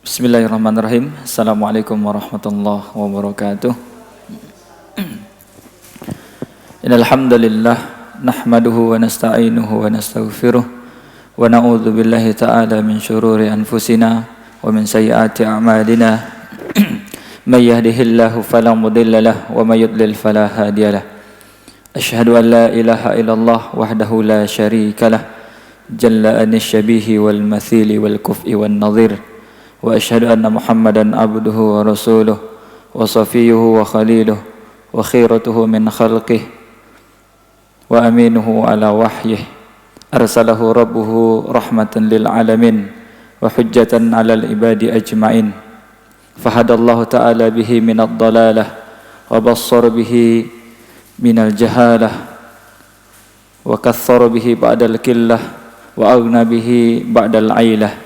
Bismillahirrahmanirrahim. Assalamualaikum warahmatullahi wabarakatuh. Innal hamdalillah nahmaduhu wa nasta'inuhu wa nastaghfiruh wa na'udzu billahi ta'ala min syururi anfusina wa min sayyiati a'malina. May yahdihillahu fala mudilla lahu wa may yudlil fala hadiya lahu. Asyhadu an la ilaha illallah wahdahu la syarika lah jalla anisyabihi wal mathili wal kuf'i wan nadhir. Wa asyhadu anna Muhammadan abduhu wa rasuluh wa safiyuhu wa khaliluh wa khiratuhu min khalqih wa aminuhu ala wahyih arsalahu rabbuhu rahmatan lil alamin wa hujjatan alal ibadi ajma'in fahadallahu ta'ala bihi minad dalalah wa bassara bihi minal jahalah wa kaththara bihi ba'dal killah wa aghna bihi ba'dal ailah.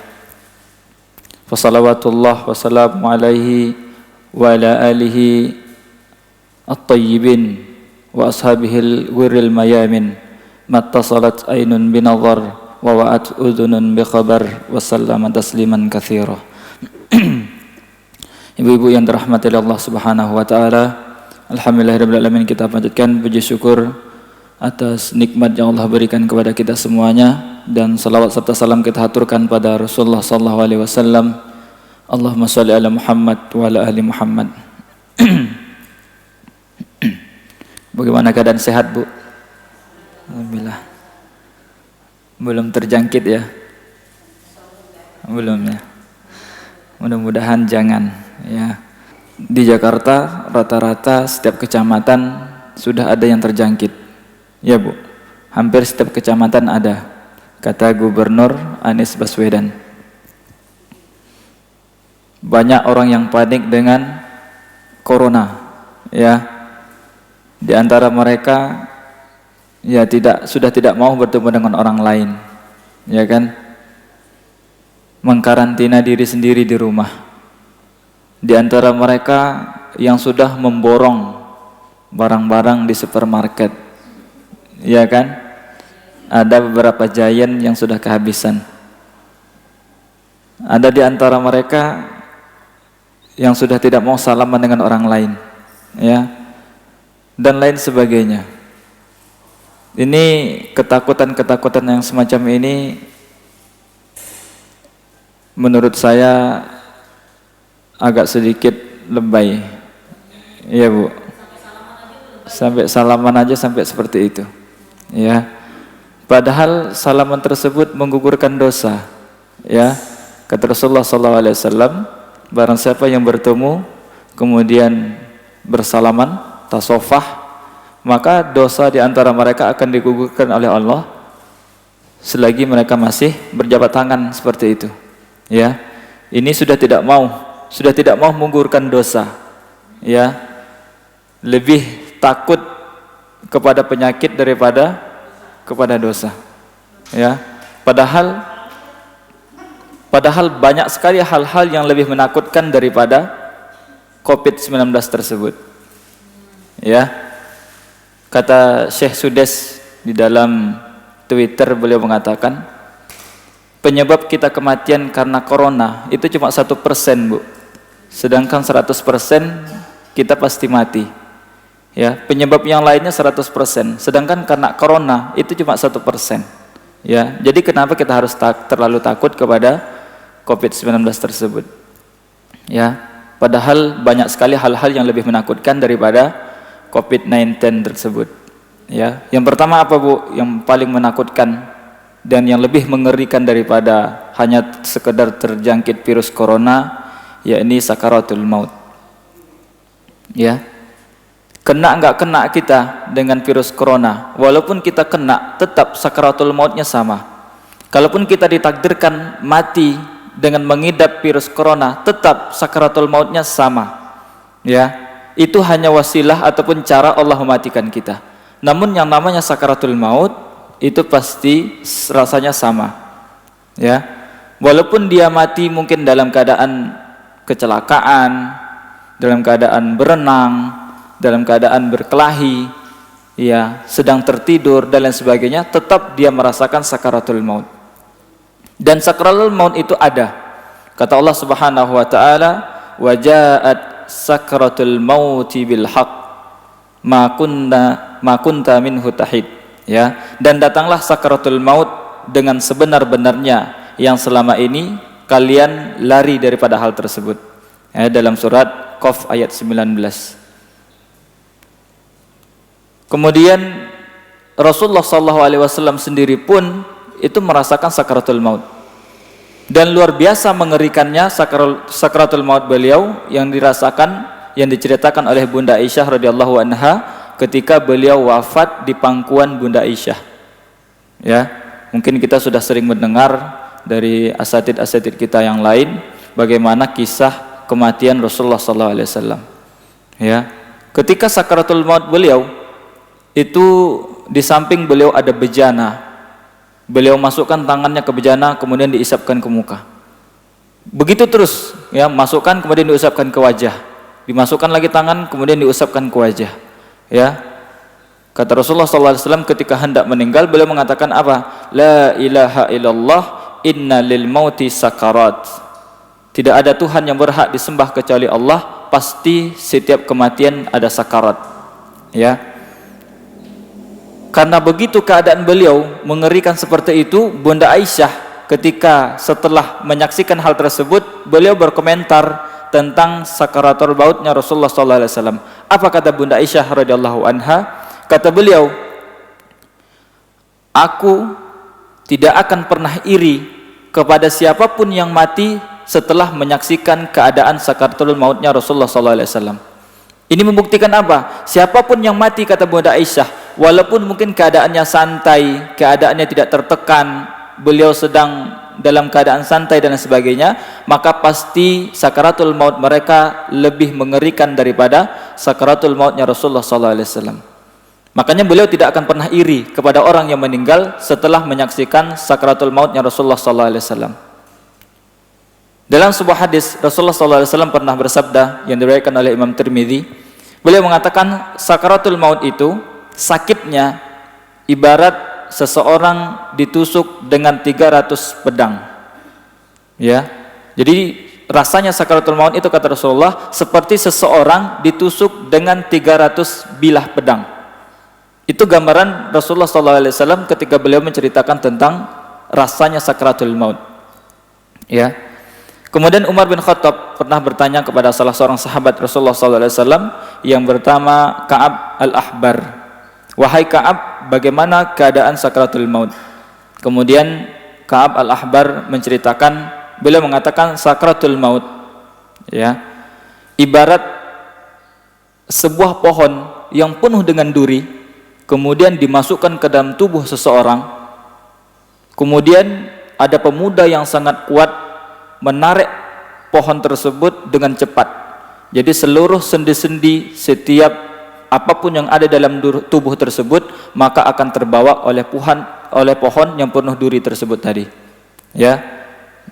Wassalawatullah wassalamu alaihi wa ala alihi at-tayyibin wa ashabihil wiril mayamin mattasalat aynun binadhar wa wa'at udhunun bi khabar wa sallama tasliman katsira. Ibu-ibu yang dirahmati Allah Subhanahu wa taala, alhamdulillahirabbil alamin, kita panjatkan puji syukur atas nikmat yang Allah berikan kepada kita semuanya, dan salawat serta salam kita haturkan pada Rasulullah sallallahu alaihi wasallam. Allahumma shalli ala Muhammad wa ala ali Muhammad. Bagaimana keadaan, sehat, Bu? Alhamdulillah. Belum terjangkit ya? Belum ya. Mudah-mudahan jangan ya. Di Jakarta rata-rata setiap kecamatan sudah ada yang terjangkit. Ya, Bu, hampir setiap kecamatan ada, kata Gubernur Anies Baswedan. Banyak orang yang panik dengan corona, ya. Di antara mereka ya sudah tidak mau bertemu dengan orang lain, ya kan? Mengkarantina diri sendiri di rumah. Di antara mereka yang sudah memborong barang-barang di supermarket, ya kan? Ada beberapa giant yang sudah kehabisan. Ada di antara mereka yang sudah tidak mau salaman dengan orang lain, ya, dan lain sebagainya. Ini ketakutan-ketakutan yang semacam ini menurut saya agak sedikit lebay, ya, Bu. Sampai salaman aja sampai seperti itu, ya. Padahal salaman tersebut menggugurkan dosa, ya. Kata Rasulullah SAW, barang siapa yang bertemu kemudian bersalaman, tasofah, maka dosa di antara mereka akan digugurkan oleh Allah selagi mereka masih berjabat tangan seperti itu, ya. Ini sudah tidak mau menggugurkan dosa, ya. Lebih takut kepada penyakit daripada kepada dosa, ya. Padahal banyak sekali hal-hal yang lebih menakutkan daripada COVID-19 tersebut, ya. Kata Syekh Sudes di dalam Twitter, beliau mengatakan penyebab kita kematian karena corona itu cuma 1%, Bu. Sedangkan 100% kita pasti mati, ya. Penyebab yang lainnya 100%, sedangkan karena corona itu cuma 1%, ya. Jadi kenapa kita harus terlalu takut kepada COVID-19 tersebut, ya. Padahal banyak sekali hal-hal yang lebih menakutkan daripada COVID-19 tersebut, ya. Yang pertama apa, Bu? Yang paling menakutkan dan yang lebih mengerikan daripada hanya sekedar terjangkit virus corona, yakni sakaratul maut, ya. Kena nggak kena kita dengan virus corona, walaupun kita kena, tetap sakaratul mautnya sama. Kalaupun kita ditakdirkan mati dengan mengidap virus corona, tetap sakaratul mautnya sama, ya. Itu hanya wasilah ataupun cara Allah mematikan kita. Namun yang namanya sakaratul maut itu pasti rasanya sama, ya. Walaupun dia mati mungkin dalam keadaan kecelakaan, dalam keadaan berenang, dalam keadaan berkelahi, ya, sedang tertidur dan lain sebagainya, tetap dia merasakan sakaratul maut. Dan sakaratul maut itu ada. Kata Allah Subhanahu wa taala, "Wa ja'at sakratul mauti bil haqq ma kunta minhu tahid." Ya, dan datanglah sakratul maut dengan sebenar-benarnya yang selama ini kalian lari daripada hal tersebut. Ya, dalam surat Qaf ayat 19. Kemudian Rasulullah SAW sendiri pun itu merasakan sakratul maut. Dan luar biasa mengerikannya sakratul maut beliau yang dirasakan, yang diceritakan oleh Bunda Aisyah radhiyallahu anha ketika beliau wafat di pangkuan Bunda Aisyah. Ya, mungkin kita sudah sering mendengar dari asatid kita yang lain bagaimana kisah kematian Rasulullah SAW. Ya, ketika sakratul maut beliau itu di samping beliau ada bejana. Beliau masukkan tangannya ke bejana, kemudian diisapkan ke muka. Begitu terus, ya, masukkan kemudian diusapkan ke wajah. Dimasukkan lagi tangan, kemudian diusapkan ke wajah. Ya. Kata Rasulullah SAW ketika hendak meninggal, beliau mengatakan apa? La ilaha illallah, inna lil mauti sakarat. Tidak ada Tuhan yang berhak disembah kecuali Allah, pasti setiap kematian ada sakarat. Ya. Karena begitu keadaan beliau mengerikan seperti itu, Bunda Aisyah ketika setelah menyaksikan hal tersebut, beliau berkomentar tentang sakaratul mautnya Rasulullah SAW. Apa kata Bunda Aisyah radhiyallahu anha? Kata beliau, "Aku tidak akan pernah iri kepada siapapun yang mati setelah menyaksikan keadaan sakaratul mautnya Rasulullah SAW." Ini membuktikan apa? Siapapun yang mati, kata Bunda Aisyah, walaupun mungkin keadaannya santai, keadaannya tidak tertekan, beliau sedang dalam keadaan santai dan sebagainya, maka pasti sakaratul maut mereka lebih mengerikan daripada sakaratul mautnya Rasulullah SAW. Makanya beliau tidak akan pernah iri kepada orang yang meninggal setelah menyaksikan sakaratul mautnya Rasulullah SAW. Dalam sebuah hadis Rasulullah SAW pernah bersabda yang diriwayatkan oleh Imam Tirmidzi, beliau mengatakan sakaratul maut itu sakitnya ibarat seseorang ditusuk dengan 300 pedang. Ya. Jadi rasanya sakaratul maut itu kata Rasulullah seperti seseorang ditusuk dengan 300 bilah pedang. Itu gambaran Rasulullah SAW ketika beliau menceritakan tentang rasanya sakaratul maut. Ya. Kemudian Umar bin Khattab pernah bertanya kepada salah seorang sahabat Rasulullah SAW yang bernama Ka'ab al-Ahbar, "Wahai Ka'ab, bagaimana keadaan sakaratul maut?" Kemudian Ka'ab al-Ahbar menceritakan, beliau mengatakan sakaratul maut, ya, ibarat sebuah pohon yang penuh dengan duri, kemudian dimasukkan ke dalam tubuh seseorang, kemudian ada pemuda yang sangat kuat menarik pohon tersebut dengan cepat. Jadi seluruh sendi-sendi setiap apapun yang ada dalam tubuh tersebut maka akan terbawa oleh pohon yang penuh duri tersebut tadi. Ya.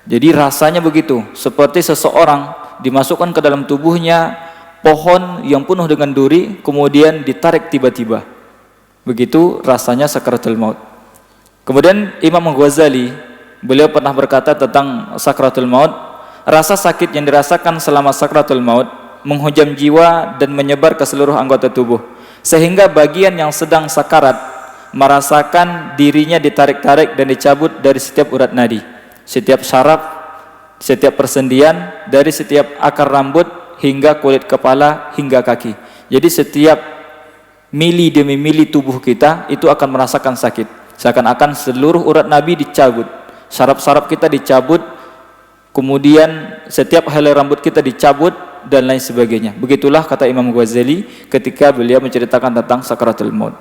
Jadi rasanya begitu, seperti seseorang dimasukkan ke dalam tubuhnya pohon yang penuh dengan duri kemudian ditarik tiba-tiba. Begitu rasanya sakaratul maut. Kemudian Imam Ghazali beliau pernah berkata tentang sakratul maut, rasa sakit yang dirasakan selama sakratul maut menghujam jiwa dan menyebar ke seluruh anggota tubuh, sehingga bagian yang sedang sakarat merasakan dirinya ditarik-tarik dan dicabut dari setiap urat nadi, setiap syaraf, setiap persendian, dari setiap akar rambut hingga kulit kepala hingga kaki. Jadi setiap mili demi mili tubuh kita itu akan merasakan sakit, seakan-akan seluruh urat nadi dicabut, saraf-saraf kita dicabut, kemudian setiap helai rambut kita dicabut dan lain sebagainya. Begitulah kata Imam Ghazali ketika beliau menceritakan tentang sakaratul maut.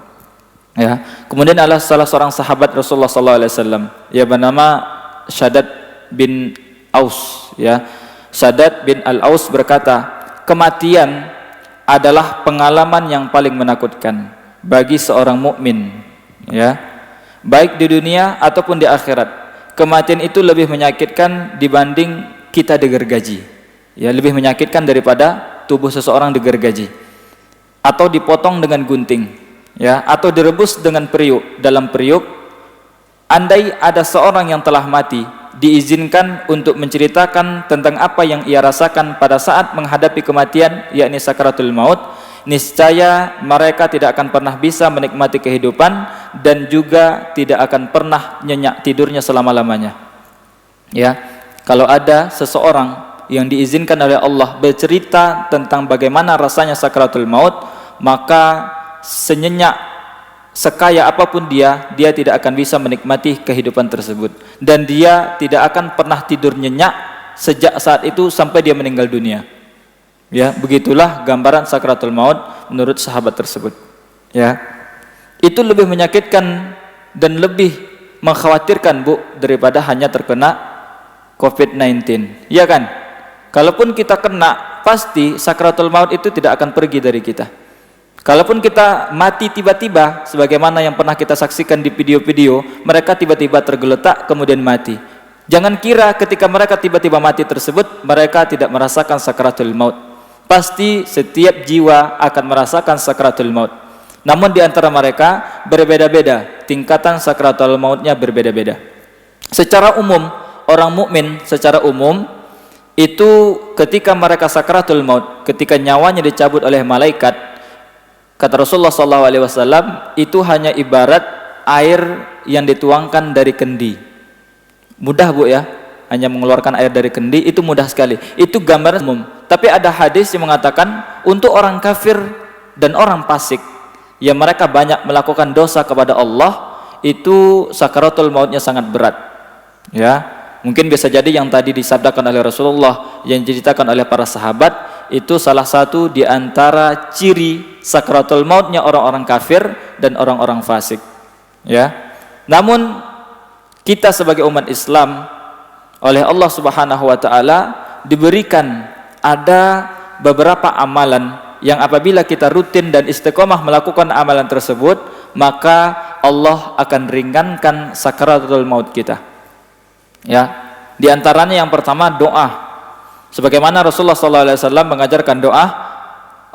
Ya. Kemudian ada salah seorang sahabat Rasulullah SAW, ya, bernama Shaddad bin Aus. Ya. Shaddad bin Al-Aus berkata, kematian adalah pengalaman yang paling menakutkan bagi seorang mukmin, ya, baik di dunia ataupun di akhirat. Kematian itu lebih menyakitkan dibanding kita digergaji, ya, lebih menyakitkan daripada tubuh seseorang digergaji atau dipotong dengan gunting, ya, atau direbus dengan periuk dalam periuk. Andai ada seorang yang telah mati diizinkan untuk menceritakan tentang apa yang ia rasakan pada saat menghadapi kematian, yakni sakaratul maut, niscaya mereka tidak akan pernah bisa menikmati kehidupan dan juga tidak akan pernah nyenyak tidurnya selama-lamanya. Ya, kalau ada seseorang yang diizinkan oleh Allah bercerita tentang bagaimana rasanya sakaratul maut, maka senyenyak sekaya apapun dia tidak akan bisa menikmati kehidupan tersebut, dan dia tidak akan pernah tidur nyenyak sejak saat itu sampai dia meninggal dunia. Ya, begitulah gambaran sakaratul maut menurut sahabat tersebut. Ya, itu lebih menyakitkan dan lebih mengkhawatirkan, Bu, daripada hanya terkena COVID-19. Ya kan? Kalaupun kita kena, pasti sakaratul maut itu tidak akan pergi dari kita. Kalaupun kita mati tiba-tiba, sebagaimana yang pernah kita saksikan di video-video, mereka tiba-tiba tergeletak kemudian mati. Jangan kira ketika mereka tiba-tiba mati tersebut, mereka tidak merasakan sakaratul maut. Pasti setiap jiwa akan merasakan sakaratul maut. Namun di antara mereka berbeda-beda, tingkatan sakaratul mautnya berbeda-beda. Secara umum, orang mukmin secara umum itu ketika mereka sakaratul maut, ketika nyawanya dicabut oleh malaikat, kata Rasulullah SAW, itu hanya ibarat air yang dituangkan dari kendi. Mudah, Bu, ya, hanya mengeluarkan air dari kendi, itu mudah sekali. Itu gambaran umum. Tapi ada hadis yang mengatakan untuk orang kafir dan orang fasik yang mereka banyak melakukan dosa kepada Allah, itu sakaratul mautnya sangat berat. Ya, mungkin bisa jadi yang tadi disabdakan oleh Rasulullah, yang diceritakan oleh para sahabat, itu salah satu di antara ciri sakaratul mautnya orang-orang kafir dan orang-orang fasik. Ya. Namun kita sebagai umat Islam oleh Allah Subhanahu wa taala diberikan ada beberapa amalan yang apabila kita rutin dan istiqomah melakukan amalan tersebut, maka Allah akan ringankan sakaratul maut kita. Ya. Di antaranya yang pertama doa. Sebagaimana Rasulullah SAW mengajarkan doa,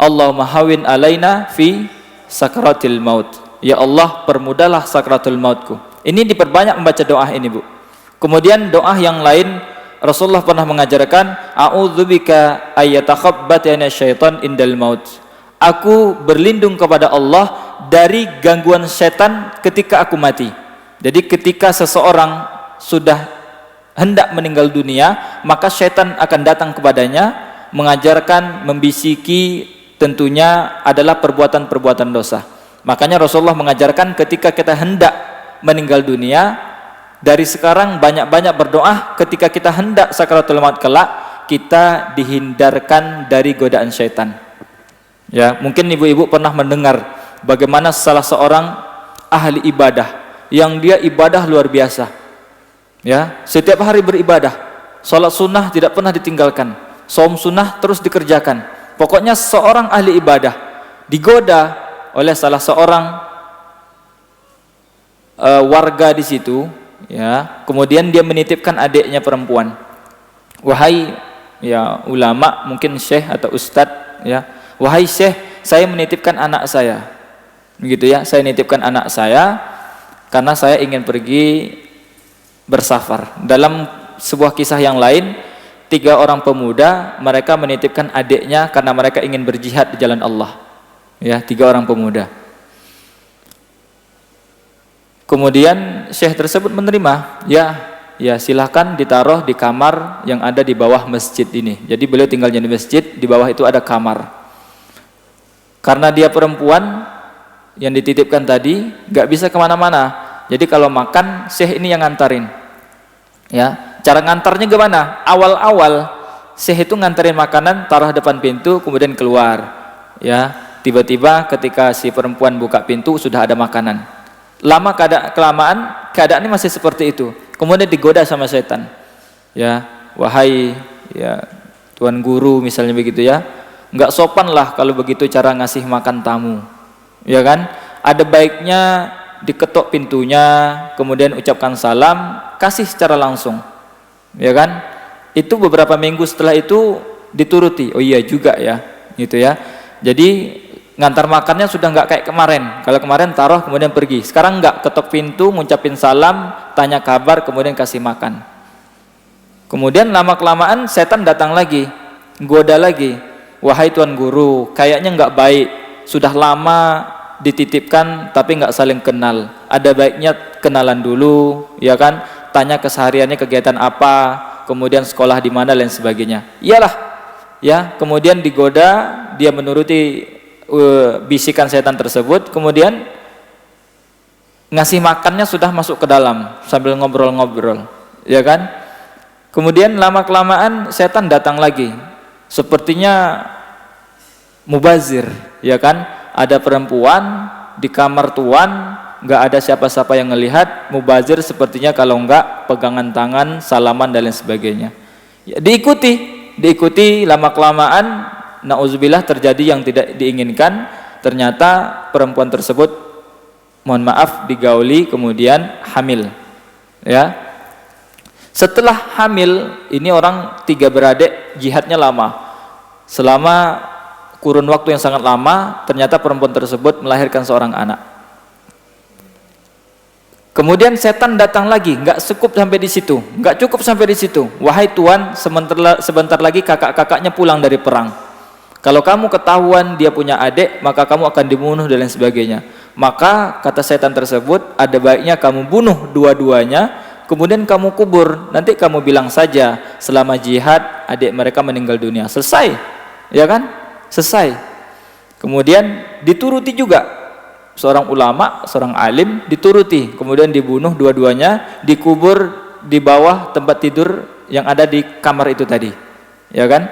Allahumma hawin alaina fi sakaratil maut. Ya Allah, permudahlah sakaratul mautku. Ini diperbanyak membaca doa ini, Bu. Kemudian doa yang lain, Rasulullah pernah mengajarkan, a'udzubika ayyatakhabbatana syaitan indal maut. Aku berlindung kepada Allah dari gangguan setan ketika aku mati. Jadi ketika seseorang sudah hendak meninggal dunia, maka syaitan akan datang kepadanya, mengajarkan, membisiki, tentunya adalah perbuatan-perbuatan dosa. Makanya Rasulullah mengajarkan ketika kita hendak meninggal dunia, dari sekarang banyak-banyak berdoa. Ketika kita hendak sakaratul maut kelak, kita dihindarkan dari godaan syaitan. Ya, mungkin ibu-ibu pernah mendengar bagaimana salah seorang ahli ibadah yang dia ibadah luar biasa. Ya, setiap hari beribadah, sholat sunnah tidak pernah ditinggalkan, saum sunnah terus dikerjakan. Pokoknya seorang ahli ibadah digoda oleh salah seorang warga di situ, ya. Kemudian dia menitipkan adiknya perempuan. Wahai, ya, ulama, mungkin syekh atau ustadz, ya. Wahai syekh, saya menitipkan anak saya. Begitu, ya. Saya nitipkan anak saya karena saya ingin pergi bersafar. Dalam sebuah kisah yang lain, 3 orang pemuda mereka menitipkan adiknya karena mereka ingin berjihad di jalan Allah. Ya, 3 orang pemuda. Kemudian syekh tersebut menerima, ya silahkan ditaruh di kamar yang ada di bawah masjid ini. Jadi beliau tinggalnya di masjid, di bawah itu ada kamar. Karena dia perempuan yang dititipkan tadi, gak bisa kemana-mana. Jadi kalau makan, syekh ini yang ngantarin. Ya, cara ngantarnya gimana? Awal-awal syekh itu nganterin makanan, taruh depan pintu, kemudian keluar. Ya, tiba-tiba ketika si perempuan buka pintu sudah ada makanan. Lama kelamaan keadaannya masih seperti itu. Kemudian digoda sama setan. Ya, wahai, ya, tuan guru misalnya begitu, ya. Enggak sopan lah kalau begitu cara ngasih makan tamu. Ya kan? Ada baiknya diketok pintunya, kemudian ucapkan salam, kasih secara langsung. Ya kan? Itu beberapa minggu setelah itu dituruti. Oh iya juga, ya, gitu, ya. Jadi ngantar makannya sudah nggak kayak kemarin. Kalau kemarin taruh kemudian pergi. Sekarang nggak, ketok pintu, ngucapin salam, tanya kabar, kemudian kasih makan. Kemudian lama-kelamaan setan datang lagi, goda lagi. Wahai Tuan Guru, kayaknya nggak baik. Sudah lama dititipkan tapi nggak saling kenal. Ada baiknya kenalan dulu, ya kan? Tanya kesehariannya kegiatan apa, kemudian sekolah di mana dan sebagainya. Iyalah, ya. Kemudian digoda, dia menuruti bisikan setan tersebut. Kemudian ngasih makannya sudah masuk ke dalam sambil ngobrol-ngobrol, ya kan? Kemudian lama-kelamaan setan datang lagi. Sepertinya mubazir, ya kan? Ada perempuan di kamar tuan, nggak ada siapa-siapa yang ngelihat. Mubazir sepertinya kalau nggak pegangan tangan, salaman dan lain sebagainya. Ya, diikuti lama-kelamaan, nauzubillah terjadi yang tidak diinginkan. Ternyata perempuan tersebut, mohon maaf, digauli kemudian hamil. Ya, setelah hamil ini orang 3 beradik jihadnya lama. Selama kurun waktu yang sangat lama, ternyata perempuan tersebut melahirkan seorang anak. Kemudian setan datang lagi, nggak cukup sampai di situ. Wahai Tuan, sebentar lagi kakak-kakaknya pulang dari perang. Kalau kamu ketahuan dia punya adik, maka kamu akan dibunuh dan lain sebagainya. Maka kata setan tersebut, ada baiknya kamu bunuh dua-duanya, kemudian kamu kubur. Nanti kamu bilang saja, selama jihad adik mereka meninggal dunia. Selesai, ya kan? Selesai. Kemudian dituruti juga, seorang ulama, seorang alim dituruti, kemudian dibunuh dua-duanya, dikubur di bawah tempat tidur yang ada di kamar itu tadi, ya kan?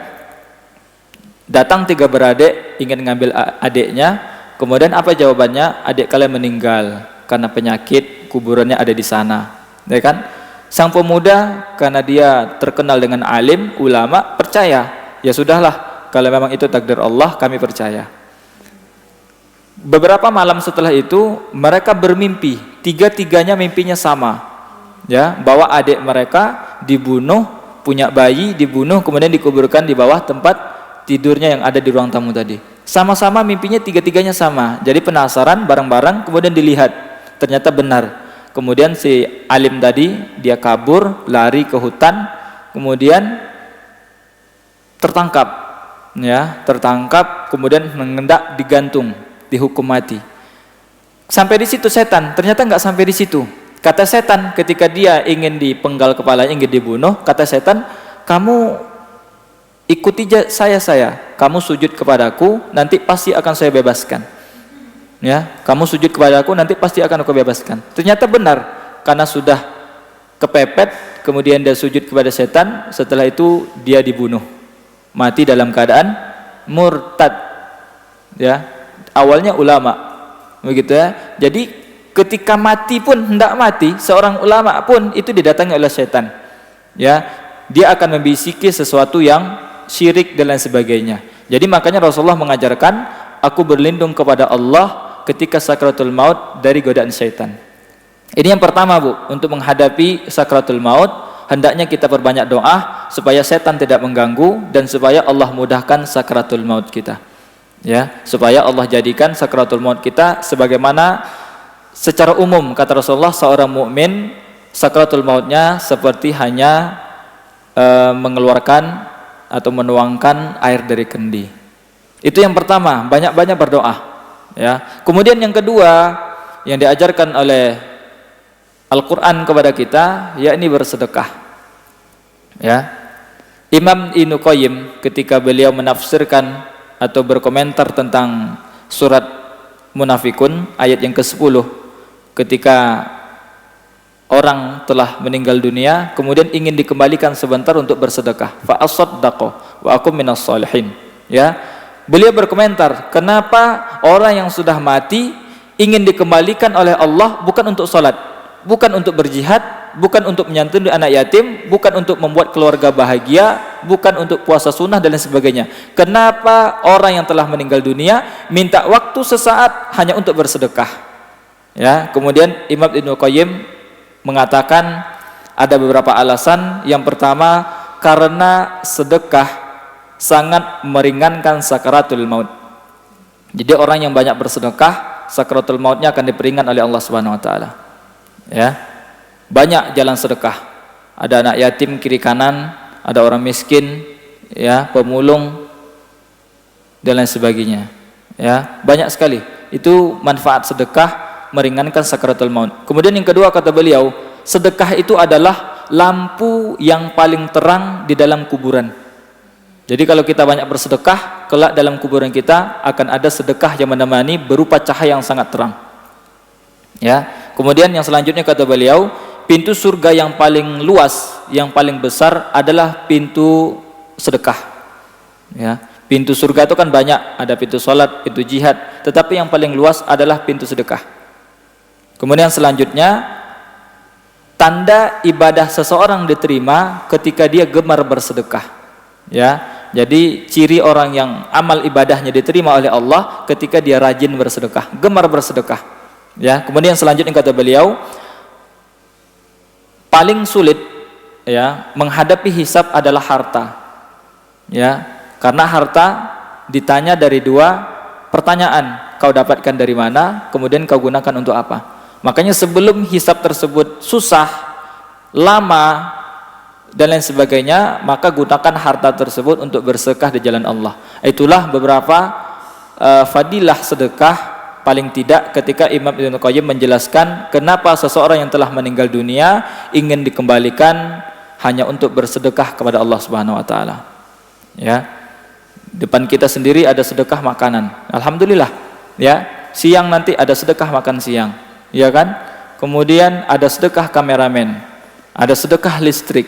Datang 3 beradik ingin ngambil adiknya, kemudian apa jawabannya? Adik kalian meninggal karena penyakit, kuburannya ada di sana, ya kan? Sang pemuda karena dia terkenal dengan alim, ulama, percaya, ya sudahlah, kalau memang itu takdir Allah, kami percaya. Beberapa malam setelah itu mereka bermimpi, 3-tiganya mimpinya sama, ya, bahwa adik mereka dibunuh, punya bayi dibunuh, kemudian dikuburkan di bawah tempat tidurnya yang ada di ruang tamu tadi. Sama-sama mimpinya 3-tiganya sama. Jadi penasaran bareng-bareng, kemudian dilihat, ternyata benar. Kemudian si alim tadi dia kabur, lari ke hutan, kemudian tertangkap. Ya, tertangkap, kemudian mengendak digantung, dihukum mati. Sampai di situ setan, ternyata nggak sampai di situ. Kata setan ketika dia ingin dipenggal kepalanya, ingin dibunuh, kata setan, kamu ikuti saya, kamu sujud kepadaku, nanti pasti akan saya bebaskan. Ya, kamu sujud kepadaku, nanti pasti akan aku bebaskan. Ternyata benar, karena sudah kepepet, kemudian dia sujud kepada setan. Setelah itu dia dibunuh, mati dalam keadaan murtad, ya. Awalnya ulama, begitu ya. Jadi ketika mati pun hendak mati, seorang ulama pun itu didatangi oleh setan, ya. Dia akan membisiki sesuatu yang syirik dan lain sebagainya. Jadi makanya Rasulullah mengajarkan, aku berlindung kepada Allah ketika sakratul maut dari godaan setan. Ini yang pertama, Bu, untuk menghadapi sakratul maut. Hendaknya kita perbanyak doa supaya setan tidak mengganggu dan supaya Allah mudahkan sakratul maut kita. Ya, supaya Allah jadikan sakratul maut kita sebagaimana secara umum kata Rasulullah, seorang mukmin sakratul mautnya seperti hanya mengeluarkan atau menuangkan air dari kendi. Itu yang pertama, banyak-banyak berdoa, ya. Kemudian yang kedua yang diajarkan oleh Al-Quran kepada kita, yakni bersedekah, ya. Imam Ibnu Qayyim ketika beliau menafsirkan atau berkomentar tentang surat Munafikun ayat yang ke-10, ketika orang telah meninggal dunia kemudian ingin dikembalikan sebentar untuk bersedekah, fa asaddaqu wa akum minas shalihin, ya. Beliau berkomentar, kenapa orang yang sudah mati ingin dikembalikan oleh Allah bukan untuk salat, bukan untuk berjihad, bukan untuk menyantuni anak yatim, bukan untuk membuat keluarga bahagia, bukan untuk puasa sunnah dan lain sebagainya. Kenapa orang yang telah meninggal dunia minta waktu sesaat hanya untuk bersedekah? Ya, kemudian Imam Ibnu Qayyim mengatakan ada beberapa alasan. Yang pertama, karena sedekah sangat meringankan sakaratul maut. Jadi orang yang banyak bersedekah, sakaratul mautnya akan diperingan oleh Allah Subhanahu wa taala. Ya. Banyak jalan sedekah. ada anak yatim kiri kanan, ada orang miskin, ya, pemulung dan lain sebagainya. Ya, banyak sekali. Itu manfaat sedekah meringankan sakaratul maut. Kemudian yang kedua kata beliau, sedekah itu adalah lampu yang paling terang di dalam kuburan. Jadi kalau kita banyak bersedekah, kelak dalam kuburan kita akan ada sedekah yang menemani berupa cahaya yang sangat terang. Ya. Kemudian yang selanjutnya kata beliau, pintu surga yang paling luas, yang paling besar adalah pintu sedekah. Ya, pintu surga itu kan banyak, ada pintu sholat, pintu jihad, tetapi yang paling luas adalah pintu sedekah. Kemudian selanjutnya, tanda ibadah seseorang diterima ketika dia gemar bersedekah. Ya, jadi ciri orang yang amal ibadahnya diterima oleh Allah ketika dia rajin bersedekah, gemar bersedekah. Ya, kemudian selanjutnya kata beliau, paling sulit, ya, menghadapi hisab adalah harta. Ya, karena harta ditanya dari dua pertanyaan, kau dapatkan dari mana, kemudian kau gunakan untuk apa. Makanya sebelum hisab tersebut susah, lama dan lain sebagainya, maka gunakan harta tersebut untuk bersedekah di jalan Allah. Itulah beberapa fadilah sedekah paling tidak ketika Imam Ibnu Qayyim menjelaskan kenapa seseorang yang telah meninggal dunia ingin dikembalikan hanya untuk bersedekah kepada Allah Subhanahu wa taala. Ya. Depan kita sendiri ada sedekah makanan. Alhamdulillah. Ya, siang nanti ada sedekah makan siang. Ya kan? Kemudian ada sedekah kameramen. Ada sedekah listrik.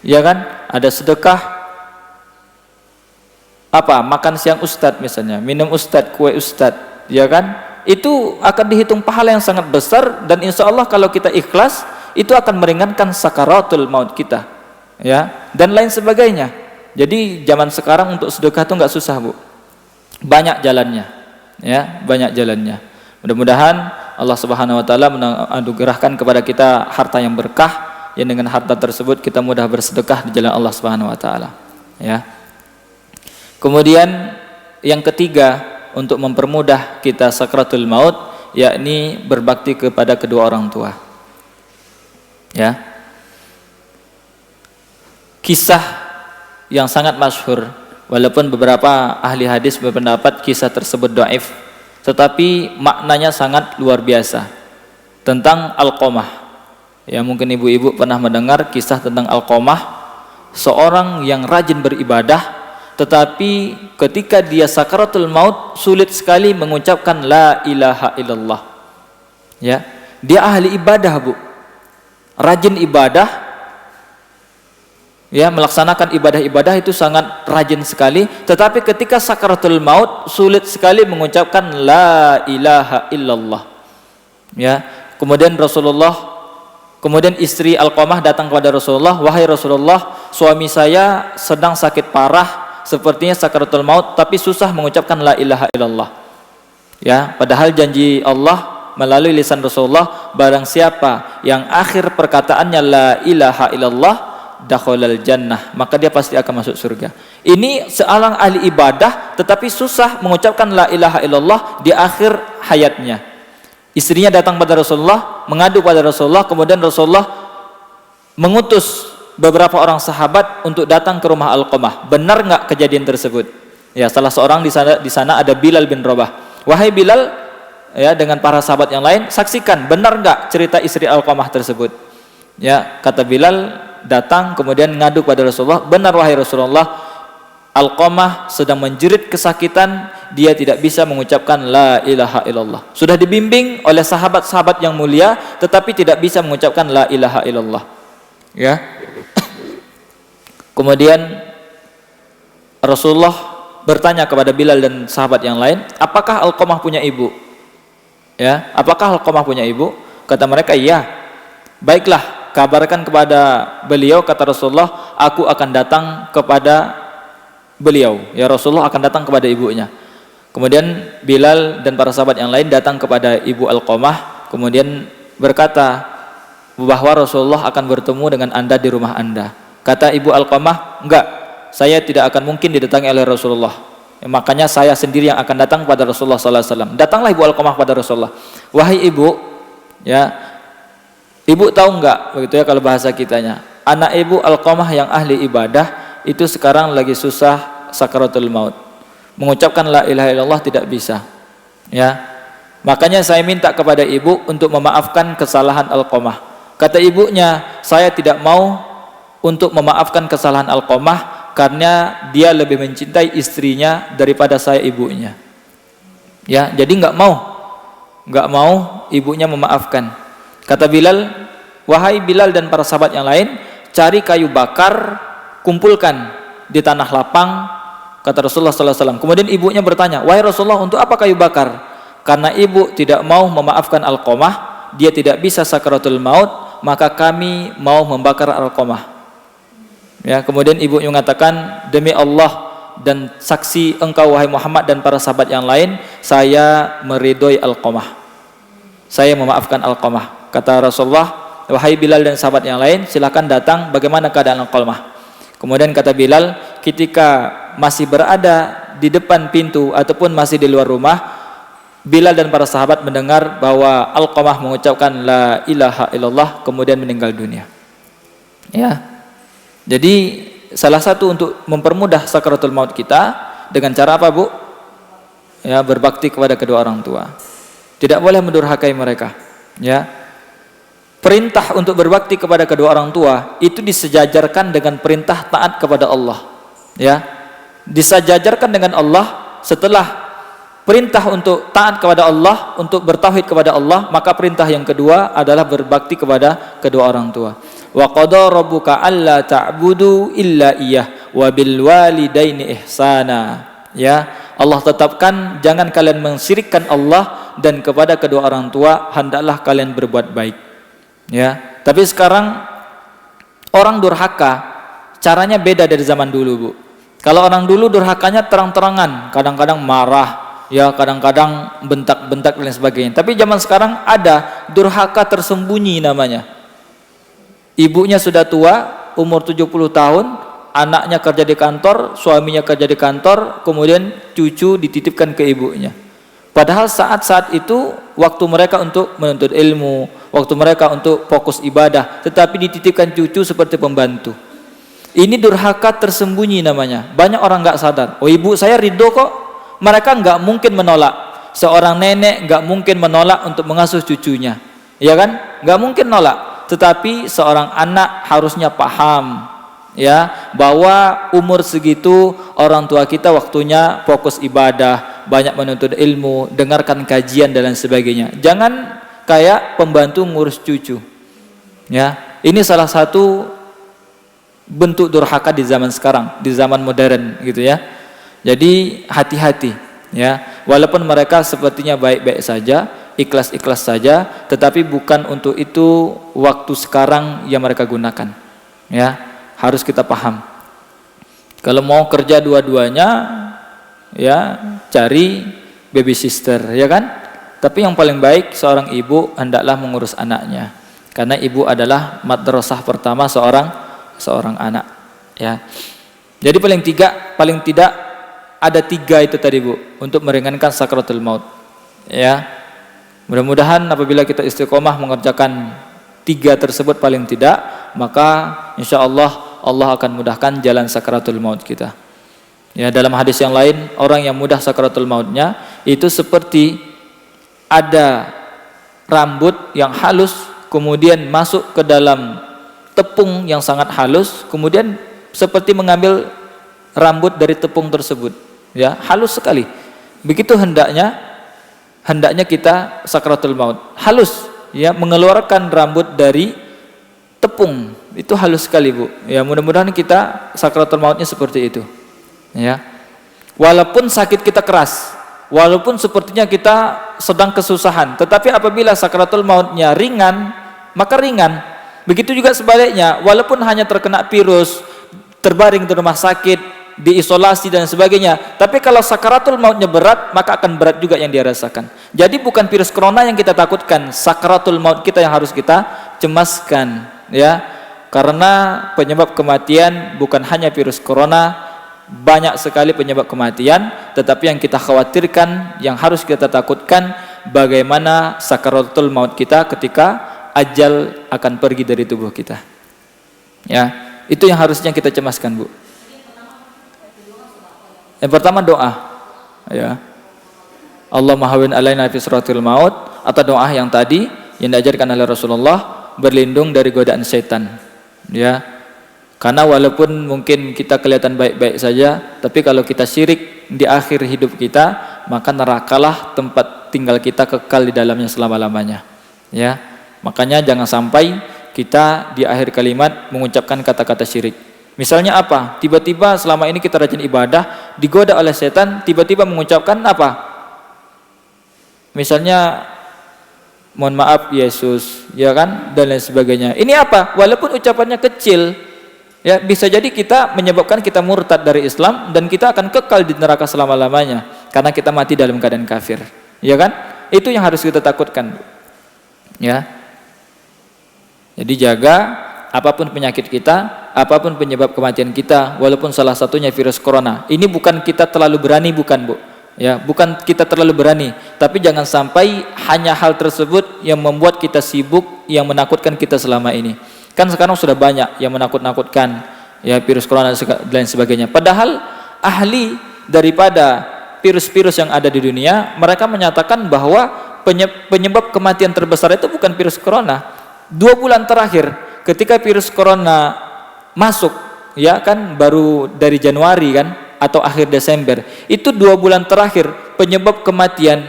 Ya kan? Ada sedekah apa? Makan siang ustadz misalnya, minum ustadz, kue ustadz, ya kan? Itu akan dihitung pahala yang sangat besar dan insya Allah kalau kita ikhlas itu akan meringankan sakaratul maut kita, ya, dan lain sebagainya. Jadi zaman sekarang untuk sedekah itu nggak susah, Bu. Banyak jalannya, ya, banyak jalannya. Mudah-mudahan Allah Subhanahu wa taala menganugerahkan kepada kita harta yang berkah, yang dengan harta tersebut kita mudah bersedekah di jalan Allah Subhanahu wa taala, ya. Kemudian yang ketiga untuk mempermudah kita sakratul maut, yakni berbakti kepada kedua orang tua. Ya. Kisah yang sangat masyhur, walaupun beberapa ahli hadis berpendapat kisah tersebut dhaif, tetapi maknanya sangat luar biasa, tentang Alqamah. Ya, mungkin ibu-ibu pernah mendengar kisah tentang Alqamah, seorang yang rajin beribadah, tetapi ketika dia sakaratul maut sulit sekali mengucapkan la ilaha illallah. Ya, dia ahli ibadah, Bu, rajin ibadah, ya, melaksanakan ibadah-ibadah itu sangat rajin sekali, tetapi ketika sakaratul maut sulit sekali mengucapkan la ilaha illallah. Ya, Kemudian istri Alqamah datang kepada Rasulullah, wahai Rasulullah, suami saya sedang sakit parah, sepertinya sakaratul maut, tapi susah mengucapkan la ilaha illallah. Ya, padahal janji Allah melalui lisan Rasulullah, barang siapa yang akhir perkataannya la ilaha illallah, dakhalal jannah, maka dia pasti akan masuk surga. Ini seorang ahli ibadah, tetapi susah mengucapkan la ilaha illallah di akhir hayatnya. Istrinya datang pada Rasulullah, mengadu pada Rasulullah, kemudian Rasulullah mengutus beberapa orang sahabat untuk datang ke rumah Alqamah. Benar nggak kejadian tersebut? Ya, salah seorang di sana ada Bilal bin Rabah. Wahai Bilal, ya, dengan para sahabat yang lain, saksikan benar nggak cerita istri Alqamah tersebut? Ya, kata Bilal, datang kemudian ngadu pada Rasulullah, benar wahai Rasulullah, Alqamah sedang menjerit kesakitan, dia tidak bisa mengucapkan la ilaha illallah. Sudah dibimbing oleh sahabat-sahabat yang mulia, tetapi tidak bisa mengucapkan la ilaha illallah. Ya. Kemudian Rasulullah bertanya kepada Bilal dan sahabat yang lain, apakah Alqamah punya ibu? Ya, apakah Alqamah punya ibu? Kata mereka, iya. Baiklah, kabarkan kepada beliau, kata Rasulullah, aku akan datang kepada beliau, ya Rasulullah akan datang kepada ibunya. Kemudian Bilal dan para sahabat yang lain datang kepada ibu Alqamah, kemudian berkata bahwa Rasulullah akan bertemu dengan anda di rumah anda. Kata ibu Alqamah, enggak, saya tidak akan mungkin didatangi oleh Rasulullah, ya, makanya saya sendiri yang akan datang kepada Rasulullah SAW. Datanglah ibu Alqamah pada Rasulullah, wahai ibu, ya, ibu tahu enggak, begitu ya kalau bahasa kitanya, anak ibu Alqamah yang ahli ibadah itu sekarang lagi susah sakaratul maut. Mengucapkan la ilaha illallah tidak bisa. Ya. Makanya saya minta kepada ibu untuk memaafkan kesalahan Alqamah. Kata ibunya, saya tidak mau untuk memaafkan kesalahan Alqamah karena dia lebih mencintai istrinya daripada saya ibunya. Ya, jadi nggak mau ibunya memaafkan. Kata Bilal, wahai Bilal dan para sahabat yang lain, cari kayu bakar, kumpulkan di tanah lapang, kata Rasulullah SAW. Kemudian ibunya bertanya, wahai Rasulullah, untuk apa kayu bakar? Karena ibu tidak mau memaafkan Alqamah, dia tidak bisa sakaratul maut, maka kami mau membakar Alqamah. Ya, kemudian ibunya mengatakan, demi Allah dan saksi engkau wahai Muhammad dan para sahabat yang lain, saya meridhoi Alqamah. Saya memaafkan Alqamah. Kata Rasulullah, wahai Bilal dan sahabat yang lain, silakan datang, bagaimana keadaan Alqamah? Kemudian kata Bilal, ketika masih berada di depan pintu ataupun masih di luar rumah, Bilal dan para sahabat mendengar bahwa Alqamah mengucapkan la ilaha illallah, kemudian meninggal dunia. Ya. Jadi salah satu untuk mempermudah sakaratul maut kita dengan cara apa, Bu? Ya, berbakti kepada kedua orang tua. Tidak boleh mendurhakai mereka. Ya. Perintah untuk berbakti kepada kedua orang tua itu disejajarkan dengan perintah taat kepada Allah. Ya. Disejajarkan dengan Allah setelah perintah untuk taat kepada Allah, untuk bertauhid kepada Allah, maka perintah yang kedua adalah berbakti kepada kedua orang tua. Wa qada rabbuka alla ta'budu illa iyyah wa bil walidaini ihsana. Ya, Allah tetapkan jangan kalian mensyirikkan Allah dan kepada kedua orang tua hendaklah kalian berbuat baik. Ya, tapi sekarang orang durhaka caranya beda dari zaman dulu, Bu. Kalau orang dulu durhakanya terang-terangan, kadang-kadang marah, ya kadang-kadang bentak-bentak dan sebagainya. Tapi zaman sekarang ada durhaka tersembunyi namanya. Ibunya sudah tua, umur 70 tahun, anaknya kerja di kantor, suaminya kerja di kantor, kemudian cucu dititipkan ke ibunya. Padahal saat-saat itu waktu mereka untuk menuntut ilmu, waktu mereka untuk fokus ibadah, tetapi dititipkan cucu seperti pembantu. Ini durhaka tersembunyi namanya. Banyak orang nggak sadar. Oh, ibu saya ridho kok. Mereka nggak mungkin menolak. Seorang nenek nggak mungkin menolak untuk mengasuh cucunya, ya kan? Nggak mungkin nolak. Tetapi seorang anak harusnya paham, ya, bahwa umur segitu orang tua kita waktunya fokus ibadah, banyak menuntut ilmu, dengarkan kajian dan lain sebagainya. Jangan kayak pembantu ngurus cucu. Ya, ini salah satu bentuk durhaka di zaman sekarang, di zaman modern gitu ya. Jadi hati-hati ya, walaupun mereka sepertinya baik-baik saja, ikhlas-ikhlas saja, tetapi bukan untuk itu waktu sekarang yang mereka gunakan. Ya, harus kita paham. Kalau mau kerja dua-duanya, ya cari baby sister, ya kan? Tapi yang paling baik seorang ibu hendaklah mengurus anaknya, karena ibu adalah madrasah pertama seorang anak. Ya, jadi paling tidak ada 3 itu tadi, Bu, untuk meringankan sakaratul maut. Ya, mudah-mudahan apabila kita istiqomah mengerjakan 3 tersebut paling tidak, maka insya Allah Allah akan mudahkan jalan sakaratul maut kita. Ya, dalam hadis yang lain, orang yang mudah sakaratul mautnya itu seperti ada rambut yang halus kemudian masuk ke dalam tepung yang sangat halus, kemudian seperti mengambil rambut dari tepung tersebut. Ya, halus sekali. Begitu hendaknya kita sakaratul maut. Halus, ya, mengeluarkan rambut dari tepung. Itu halus sekali, Bu. Ya, mudah-mudahan kita sakaratul mautnya seperti itu. Ya. Walaupun sakit kita keras, walaupun sepertinya kita sedang kesusahan, tetapi apabila sakaratul mautnya ringan, maka ringan. Begitu juga sebaliknya, walaupun hanya terkena virus, terbaring di rumah sakit, diisolasi dan sebagainya, tapi kalau sakaratul mautnya berat, maka akan berat juga yang dia rasakan. Jadi bukan virus corona yang kita takutkan, sakaratul maut kita yang harus kita cemaskan, ya. Karena penyebab kematian bukan hanya virus corona, banyak sekali penyebab kematian, tetapi yang kita khawatirkan, yang harus kita takutkan, bagaimana sakaratul maut kita ketika ajal akan pergi dari tubuh kita. Ya, itu yang harusnya kita cemaskan, Bu. Yang pertama doa, ya. Allahumma hawwin alaina fi siratil maut, atau doa yang tadi yang diajarkan oleh Rasulullah, berlindung dari godaan setan. Ya. Karena walaupun mungkin kita kelihatan baik-baik saja, tapi kalau kita syirik di akhir hidup kita, maka nerakalah tempat tinggal kita, kekal di dalamnya selama-lamanya. Ya. Makanya jangan sampai kita di akhir kalimat mengucapkan kata-kata syirik. Misalnya apa? Tiba-tiba selama ini kita rajin ibadah, digoda oleh setan, tiba-tiba mengucapkan apa? Misalnya, mohon maaf Yesus, ya kan, dan lain sebagainya. Ini apa? Walaupun ucapannya kecil, ya bisa jadi kita menyebabkan kita murtad dari Islam dan kita akan kekal di neraka selama-lamanya karena kita mati dalam keadaan kafir. Ya kan? Itu yang harus kita takutkan. Ya. Jadi jaga apapun penyakit kita, apapun penyebab kematian kita, walaupun salah satunya virus corona. Ini bukan kita terlalu berani, bukan, Bu. Ya, bukan kita terlalu berani, tapi jangan sampai hanya hal tersebut yang membuat kita sibuk, yang menakutkan kita selama ini. Kan sekarang sudah banyak yang menakut-nakutkan, ya, virus corona dan lain sebagainya. Padahal ahli daripada virus-virus yang ada di dunia, mereka menyatakan bahwa penyebab kematian terbesar itu bukan virus corona. 2 bulan terakhir ketika virus corona masuk, ya kan, baru dari Januari kan, atau akhir Desember, itu 2 bulan terakhir penyebab kematian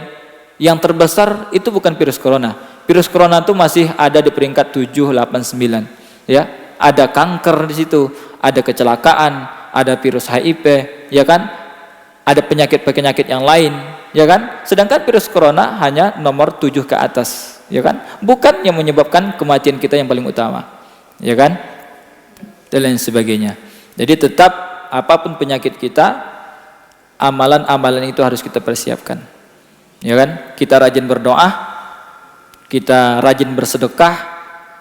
yang terbesar itu bukan virus corona. Virus corona itu masih ada di peringkat 7, 8, 9. Ya, ada kanker di situ, ada kecelakaan, ada virus HIV, ya kan, ada penyakit-penyakit yang lain, ya kan. Sedangkan virus corona hanya nomor 7 ke atas, ya kan, bukan yang menyebabkan kematian kita yang paling utama, ya kan, dan lain sebagainya. Jadi tetap apapun penyakit kita, amalan-amalan itu harus kita persiapkan, ya kan. Kita rajin berdoa, kita rajin bersedekah,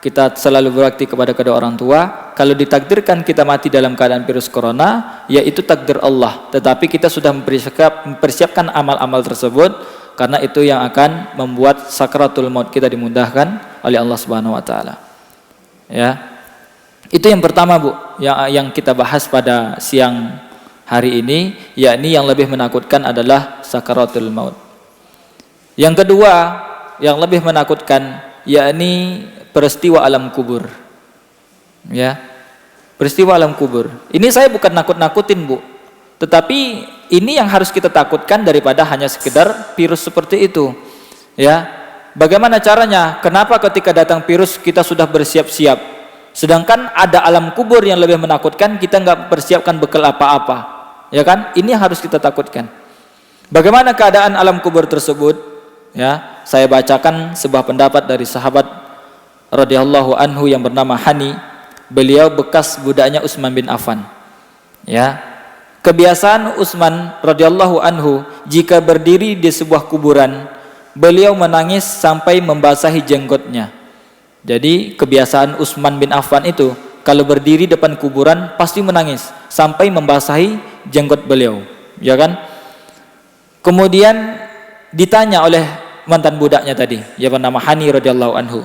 kita selalu berbakti kepada kedua orang tua. Kalau ditakdirkan kita mati dalam keadaan virus corona, ya itu takdir Allah, tetapi kita sudah mempersiapkan amal-amal tersebut, karena itu yang akan membuat sakaratul maut kita dimudahkan oleh Allah Subhanahu wa taala. Ya. Itu yang pertama, Bu, yang kita bahas pada siang hari ini, yakni yang lebih menakutkan adalah sakaratul maut. Yang kedua, yang lebih menakutkan, yakni peristiwa alam kubur. Ya. Peristiwa alam kubur. Ini saya bukan nakut-nakutin, Bu, tetapi ini yang harus kita takutkan daripada hanya sekedar virus seperti itu. Ya. Bagaimana caranya? Kenapa ketika datang virus kita sudah bersiap-siap? Sedangkan ada alam kubur yang lebih menakutkan, kita nggak persiapkan bekal apa-apa, ya kan? Ini harus kita takutkan. Bagaimana keadaan alam kubur tersebut? Ya, saya bacakan sebuah pendapat dari sahabat radhiyallahu anhu yang bernama Hani. Beliau bekas budaknya Utsman bin Affan. Ya, kebiasaan Utsman radhiyallahu anhu jika berdiri di sebuah kuburan, beliau menangis sampai membasahi jenggotnya. Jadi kebiasaan Utsman bin Affan itu kalau berdiri depan kuburan pasti menangis sampai membasahi jenggot beliau, ya kan? Kemudian ditanya oleh mantan budaknya tadi, yang bernama Hani radhiyallahu anhu.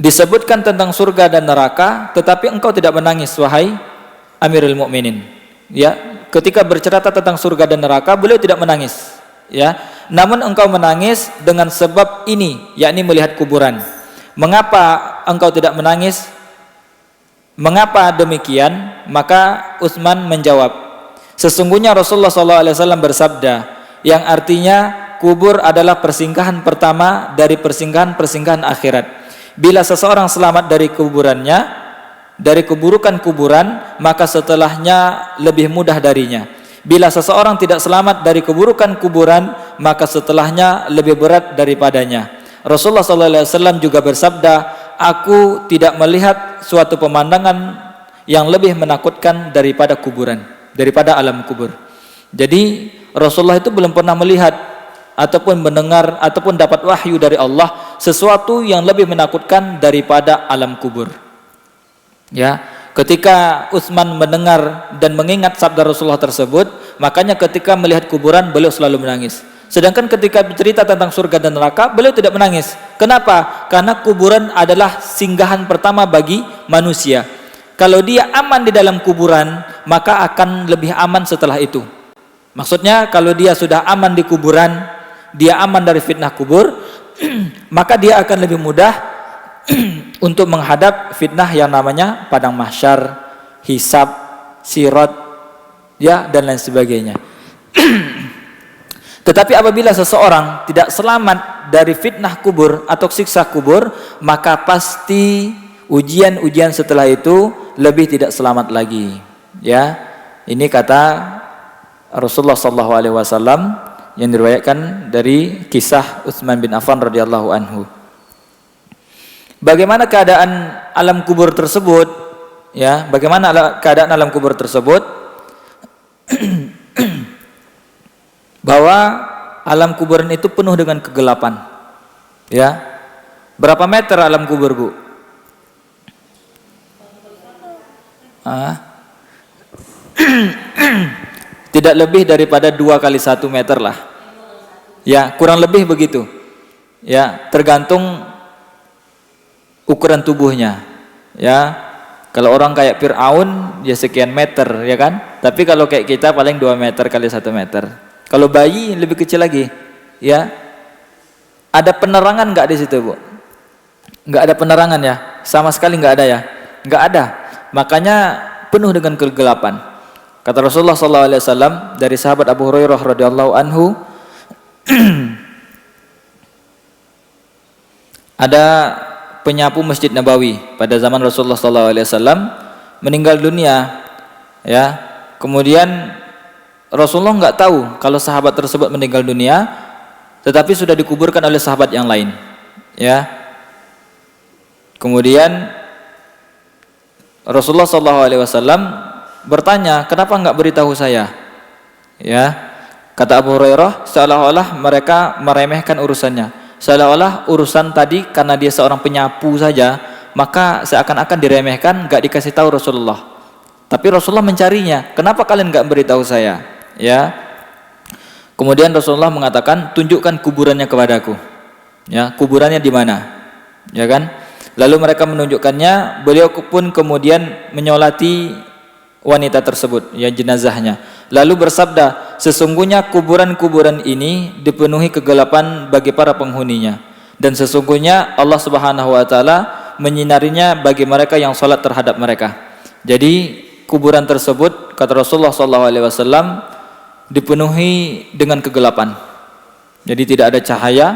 Disebutkan tentang surga dan neraka, tetapi engkau tidak menangis, wahai Amirul Mukminin. Ya, ketika bercerita tentang surga dan neraka, beliau tidak menangis. Ya, namun engkau menangis dengan sebab ini, yakni melihat kuburan. Mengapa engkau tidak menangis? Mengapa demikian? Maka Utsman menjawab, sesungguhnya Rasulullah SAW bersabda, yang artinya kubur adalah persinggahan pertama dari persinggahan-persinggahan akhirat. Bila seseorang selamat dari kuburannya, dari keburukan kuburan, maka setelahnya lebih mudah darinya. Bila seseorang tidak selamat dari keburukan kuburan, maka setelahnya lebih berat daripadanya. Rasulullah SAW juga bersabda, aku tidak melihat suatu pemandangan yang lebih menakutkan daripada kuburan, daripada alam kubur. Jadi Rasulullah itu belum pernah melihat ataupun mendengar ataupun dapat wahyu dari Allah sesuatu yang lebih menakutkan daripada alam kubur. Ya. Ketika Utsman mendengar dan mengingat sabda Rasulullah tersebut, makanya ketika melihat kuburan beliau selalu menangis. Sedangkan ketika bercerita tentang surga dan neraka, beliau tidak menangis. Kenapa? Karena kuburan adalah singgahan pertama bagi manusia. Kalau dia aman di dalam kuburan, maka akan lebih aman setelah itu. Maksudnya kalau dia sudah aman di kuburan, dia aman dari fitnah kubur, maka dia akan lebih mudah untuk menghadap fitnah yang namanya padang mahsyar, hisab, sirat, ya, dan lain sebagainya. Tetapi apabila seseorang tidak selamat dari fitnah kubur atau siksa kubur, maka pasti ujian-ujian setelah itu lebih tidak selamat lagi. Ya, ini kata Rasulullah SAW yang diriwayatkan dari kisah Utsman bin Affan radhiyallahu anhu. Bagaimana keadaan alam kubur tersebut? Ya, bagaimana keadaan alam kubur tersebut? Bahwa alam kuburan itu penuh dengan kegelapan. Ya. Berapa meter alam kubur, Bu? Tidak lebih daripada 2 kali 1 meter lah. Ya, kurang lebih begitu. Ya, tergantung ukuran tubuhnya. Ya. Kalau orang kayak Fir'aun ya sekian meter, ya kan? Tapi kalau kayak kita paling 2 meter kali 1 meter. Kalau bayi lebih kecil lagi, ya. Ada penerangan nggak di situ, Bu? Nggak ada penerangan ya, sama sekali nggak ada ya, nggak ada. Makanya penuh dengan kegelapan. Kata Rasulullah SAW dari sahabat Abu Hurairah radhiyallahu anhu, ada penyapu Masjid Nabawi pada zaman Rasulullah SAW meninggal dunia, ya. Kemudian Rasulullah nggak tahu kalau sahabat tersebut meninggal dunia, tetapi sudah dikuburkan oleh sahabat yang lain, ya. Kemudian Rasulullah SAW bertanya, kenapa nggak beritahu saya? Ya, kata Abu Hurairah, seolah-olah mereka meremehkan urusannya, seolah-olah urusan tadi karena dia seorang penyapu saja, maka seakan-akan diremehkan, nggak dikasih tahu Rasulullah. Tapi Rasulullah mencarinya, kenapa kalian nggak beritahu saya? Ya. Kemudian Rasulullah mengatakan, tunjukkan kuburannya kepadaku. Ya, kuburannya di mana? Ya kan? Lalu mereka menunjukkannya, beliau pun kemudian menyolati wanita tersebut, ya, jenazahnya. Lalu bersabda, sesungguhnya kuburan-kuburan ini dipenuhi kegelapan bagi para penghuninya, dan sesungguhnya Allah Subhanahu wa taala menyinarinya bagi mereka yang salat terhadap mereka. Jadi kuburan tersebut, kata Rasulullah SAW, dipenuhi dengan kegelapan. Jadi tidak ada cahaya,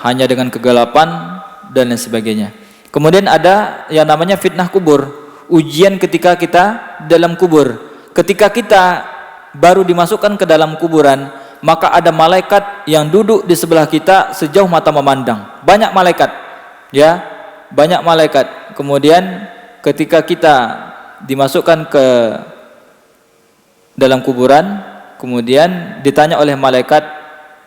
hanya dengan kegelapan dan lain sebagainya. Kemudian ada yang namanya fitnah kubur, ujian ketika kita dalam kubur. Ketika kita baru dimasukkan ke dalam kuburan, maka ada malaikat yang duduk di sebelah kita sejauh mata memandang. Banyak malaikat, ya, banyak malaikat. Kemudian ketika kita dimasukkan ke dalam kuburan, kemudian ditanya oleh malaikat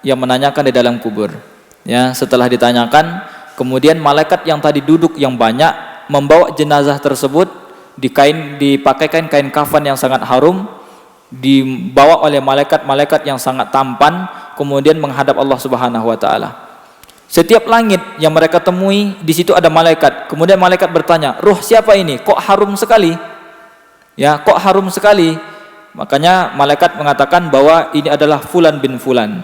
yang menanyakan di dalam kubur. Ya, setelah ditanyakan, kemudian malaikat yang tadi duduk yang banyak membawa jenazah tersebut dipakaikan kain kafan yang sangat harum, dibawa oleh malaikat-malaikat yang sangat tampan, kemudian menghadap Allah Subhanahu wa taala. Setiap langit yang mereka temui, di situ ada malaikat. Kemudian malaikat bertanya, "Ruh siapa ini? Kok harum sekali?" Ya, kok harum sekali? Makanya malaikat mengatakan bahwa ini adalah Fulan bin Fulan,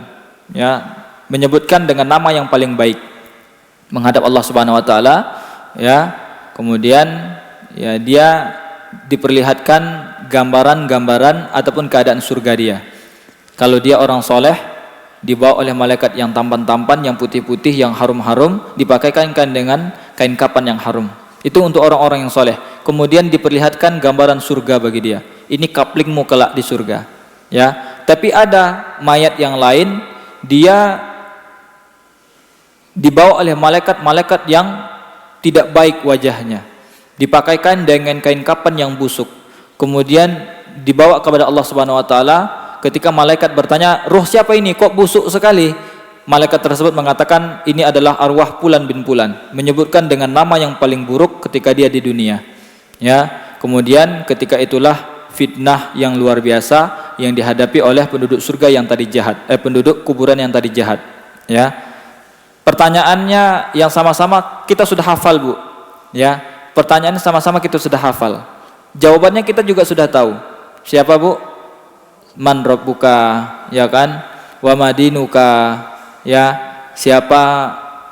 ya, menyebutkan dengan nama yang paling baik menghadap Allah Subhanahu wa taala, ya. Kemudian ya dia diperlihatkan gambaran-gambaran ataupun keadaan surga dia. Kalau dia orang soleh, dibawa oleh malaikat yang tampan-tampan, yang putih-putih, yang harum-harum, dipakaikan dengan kain kapan yang harum. Itu untuk orang-orang yang soleh. Kemudian diperlihatkan gambaran surga bagi dia. Ini kaplingmu kelak di surga, ya. Tapi ada mayat yang lain, dia dibawa oleh malaikat-malaikat yang tidak baik wajahnya, dipakaikan dengan kain kapan yang busuk. Kemudian dibawa kepada Allah Subhanahu wa taala. Ketika malaikat bertanya, "Ruh siapa ini? Kok busuk sekali?" Malaikat tersebut mengatakan, "Ini adalah arwah Fulan bin Fulan," menyebutkan dengan nama yang paling buruk ketika dia di dunia. Ya, kemudian ketika itulah fitnah yang luar biasa yang dihadapi oleh penduduk surga yang tadi jahat, penduduk kuburan yang tadi jahat. Ya, pertanyaannya yang sama-sama kita sudah hafal, Bu. Ya, pertanyaannya sama-sama kita sudah hafal. Jawabannya kita juga sudah tahu. Siapa, Bu? Man rabbuka, ya kan? Wa madinuka, ya. Siapa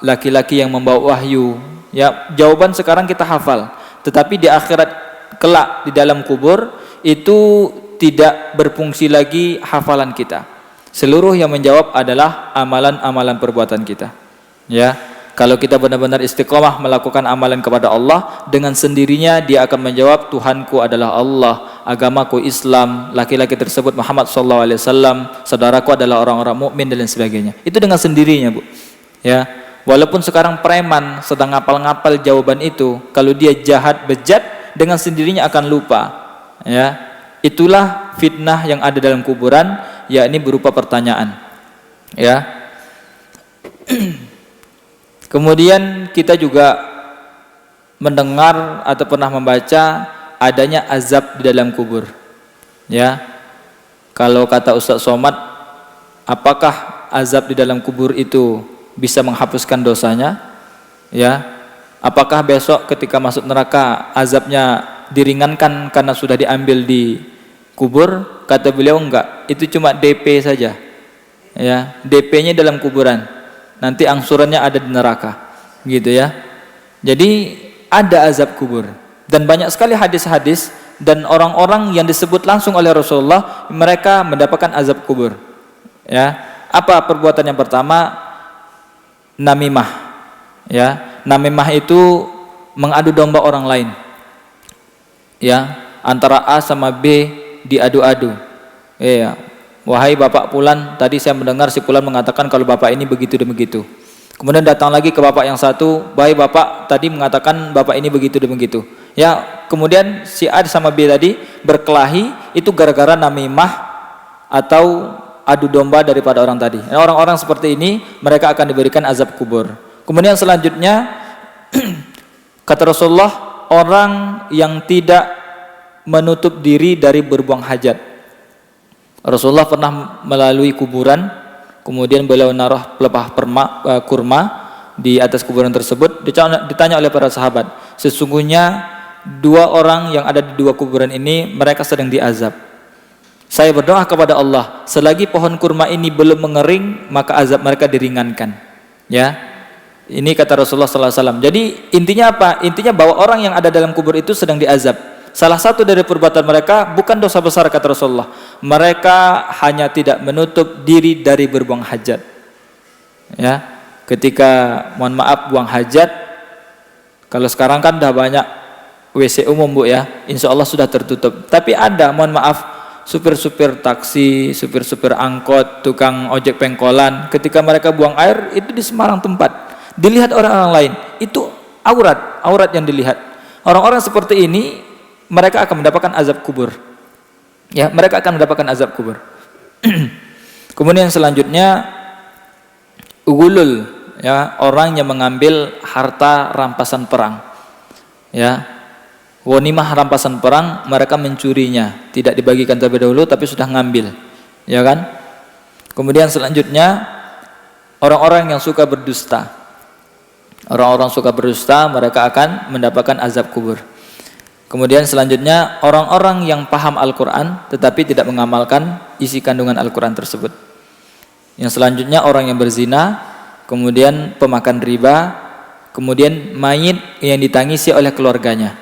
laki-laki yang membawa wahyu? Ya, jawaban sekarang kita hafal. Tetapi di akhirat kelak di dalam kubur itu tidak berfungsi lagi hafalan kita. Seluruh yang menjawab adalah amalan-amalan perbuatan kita. Ya, kalau kita benar-benar istiqomah melakukan amalan kepada Allah, dengan sendirinya dia akan menjawab, Tuhanku adalah Allah, agamaku Islam, laki-laki tersebut Muhammad SAW, saudaraku adalah orang-orang mukmin dan lain sebagainya. Itu dengan sendirinya, Bu. Ya, walaupun sekarang preman sedang ngapal-ngapal jawaban itu, kalau dia jahat bejat, dengan sendirinya akan lupa. Ya, itulah fitnah yang ada dalam kuburan, yakni berupa pertanyaan. Ya. Kemudian kita juga mendengar atau pernah membaca adanya azab di dalam kubur. Ya. Kalau kata Ustaz Somad, apakah azab di dalam kubur itu bisa menghapuskan dosanya? Ya. Apakah besok ketika masuk neraka azabnya diringankan karena sudah diambil di kubur? Kata beliau enggak, itu cuma DP saja. Ya, DP-nya dalam kuburan. Nanti angsurannya ada di neraka. Gitu ya. Jadi ada azab kubur. Dan banyak sekali hadis-hadis dan orang-orang yang disebut langsung oleh Rasulullah, mereka mendapatkan azab kubur. Ya. Apa perbuatan yang pertama? Namimah. Ya. Namimah itu mengadu domba orang lain. Ya, antara A sama B diadu-adu. Ya, wahai Bapak Pulan, tadi saya mendengar si Pulan mengatakan kalau Bapak ini begitu dan begitu. Kemudian datang lagi ke Bapak yang satu, baik Bapak tadi mengatakan Bapak ini begitu dan begitu. Ya, kemudian si A sama B tadi berkelahi, itu gara-gara namimah atau adu domba daripada orang tadi. Nah, orang-orang seperti ini mereka akan diberikan azab kubur. Kemudian selanjutnya kata Rasulullah, orang yang tidak menutup diri dari berbuang hajat. Rasulullah pernah melalui kuburan, kemudian beliau naruh pelepah kurma di atas kuburan tersebut. Ditanya oleh para sahabat, sesungguhnya dua orang yang ada di dua kuburan ini mereka sedang diazab. Saya berdoa kepada Allah, selagi pohon kurma ini belum mengering, maka azab mereka diringankan. Ya. Ini kata Rasulullah SAW. Jadi intinya apa? Intinya bahwa orang yang ada dalam kubur itu sedang diazab. Salah satu dari perbuatan mereka bukan dosa besar kata Rasulullah. Mereka hanya tidak menutup diri dari berbuang hajat. Ya, ketika mohon maaf buang hajat, kalau sekarang kan dah banyak WC umum, Bu, ya. Insya Allah sudah tertutup. Tapi ada, mohon maaf, supir-supir taksi, supir-supir angkot, tukang ojek pengkolan, ketika mereka buang air itu di sembarang tempat. Dilihat orang-orang lain, itu aurat yang dilihat. Orang-orang seperti ini mereka akan mendapatkan azab kubur. Ya, mereka akan mendapatkan azab kubur. Kemudian selanjutnya ugulul, ya, orang yang mengambil harta rampasan perang. Ya. Ghanimah rampasan perang, mereka mencurinya, tidak dibagikan terlebih dahulu tapi sudah ngambil. Ya kan? Kemudian selanjutnya orang-orang yang suka berdusta. Orang-orang suka berdusta mereka akan mendapatkan azab kubur. Kemudian selanjutnya orang-orang yang paham Al-Quran tetapi tidak mengamalkan isi kandungan Al-Quran tersebut. Yang selanjutnya orang yang berzina, kemudian pemakan riba, kemudian mayit yang ditangisi oleh keluarganya.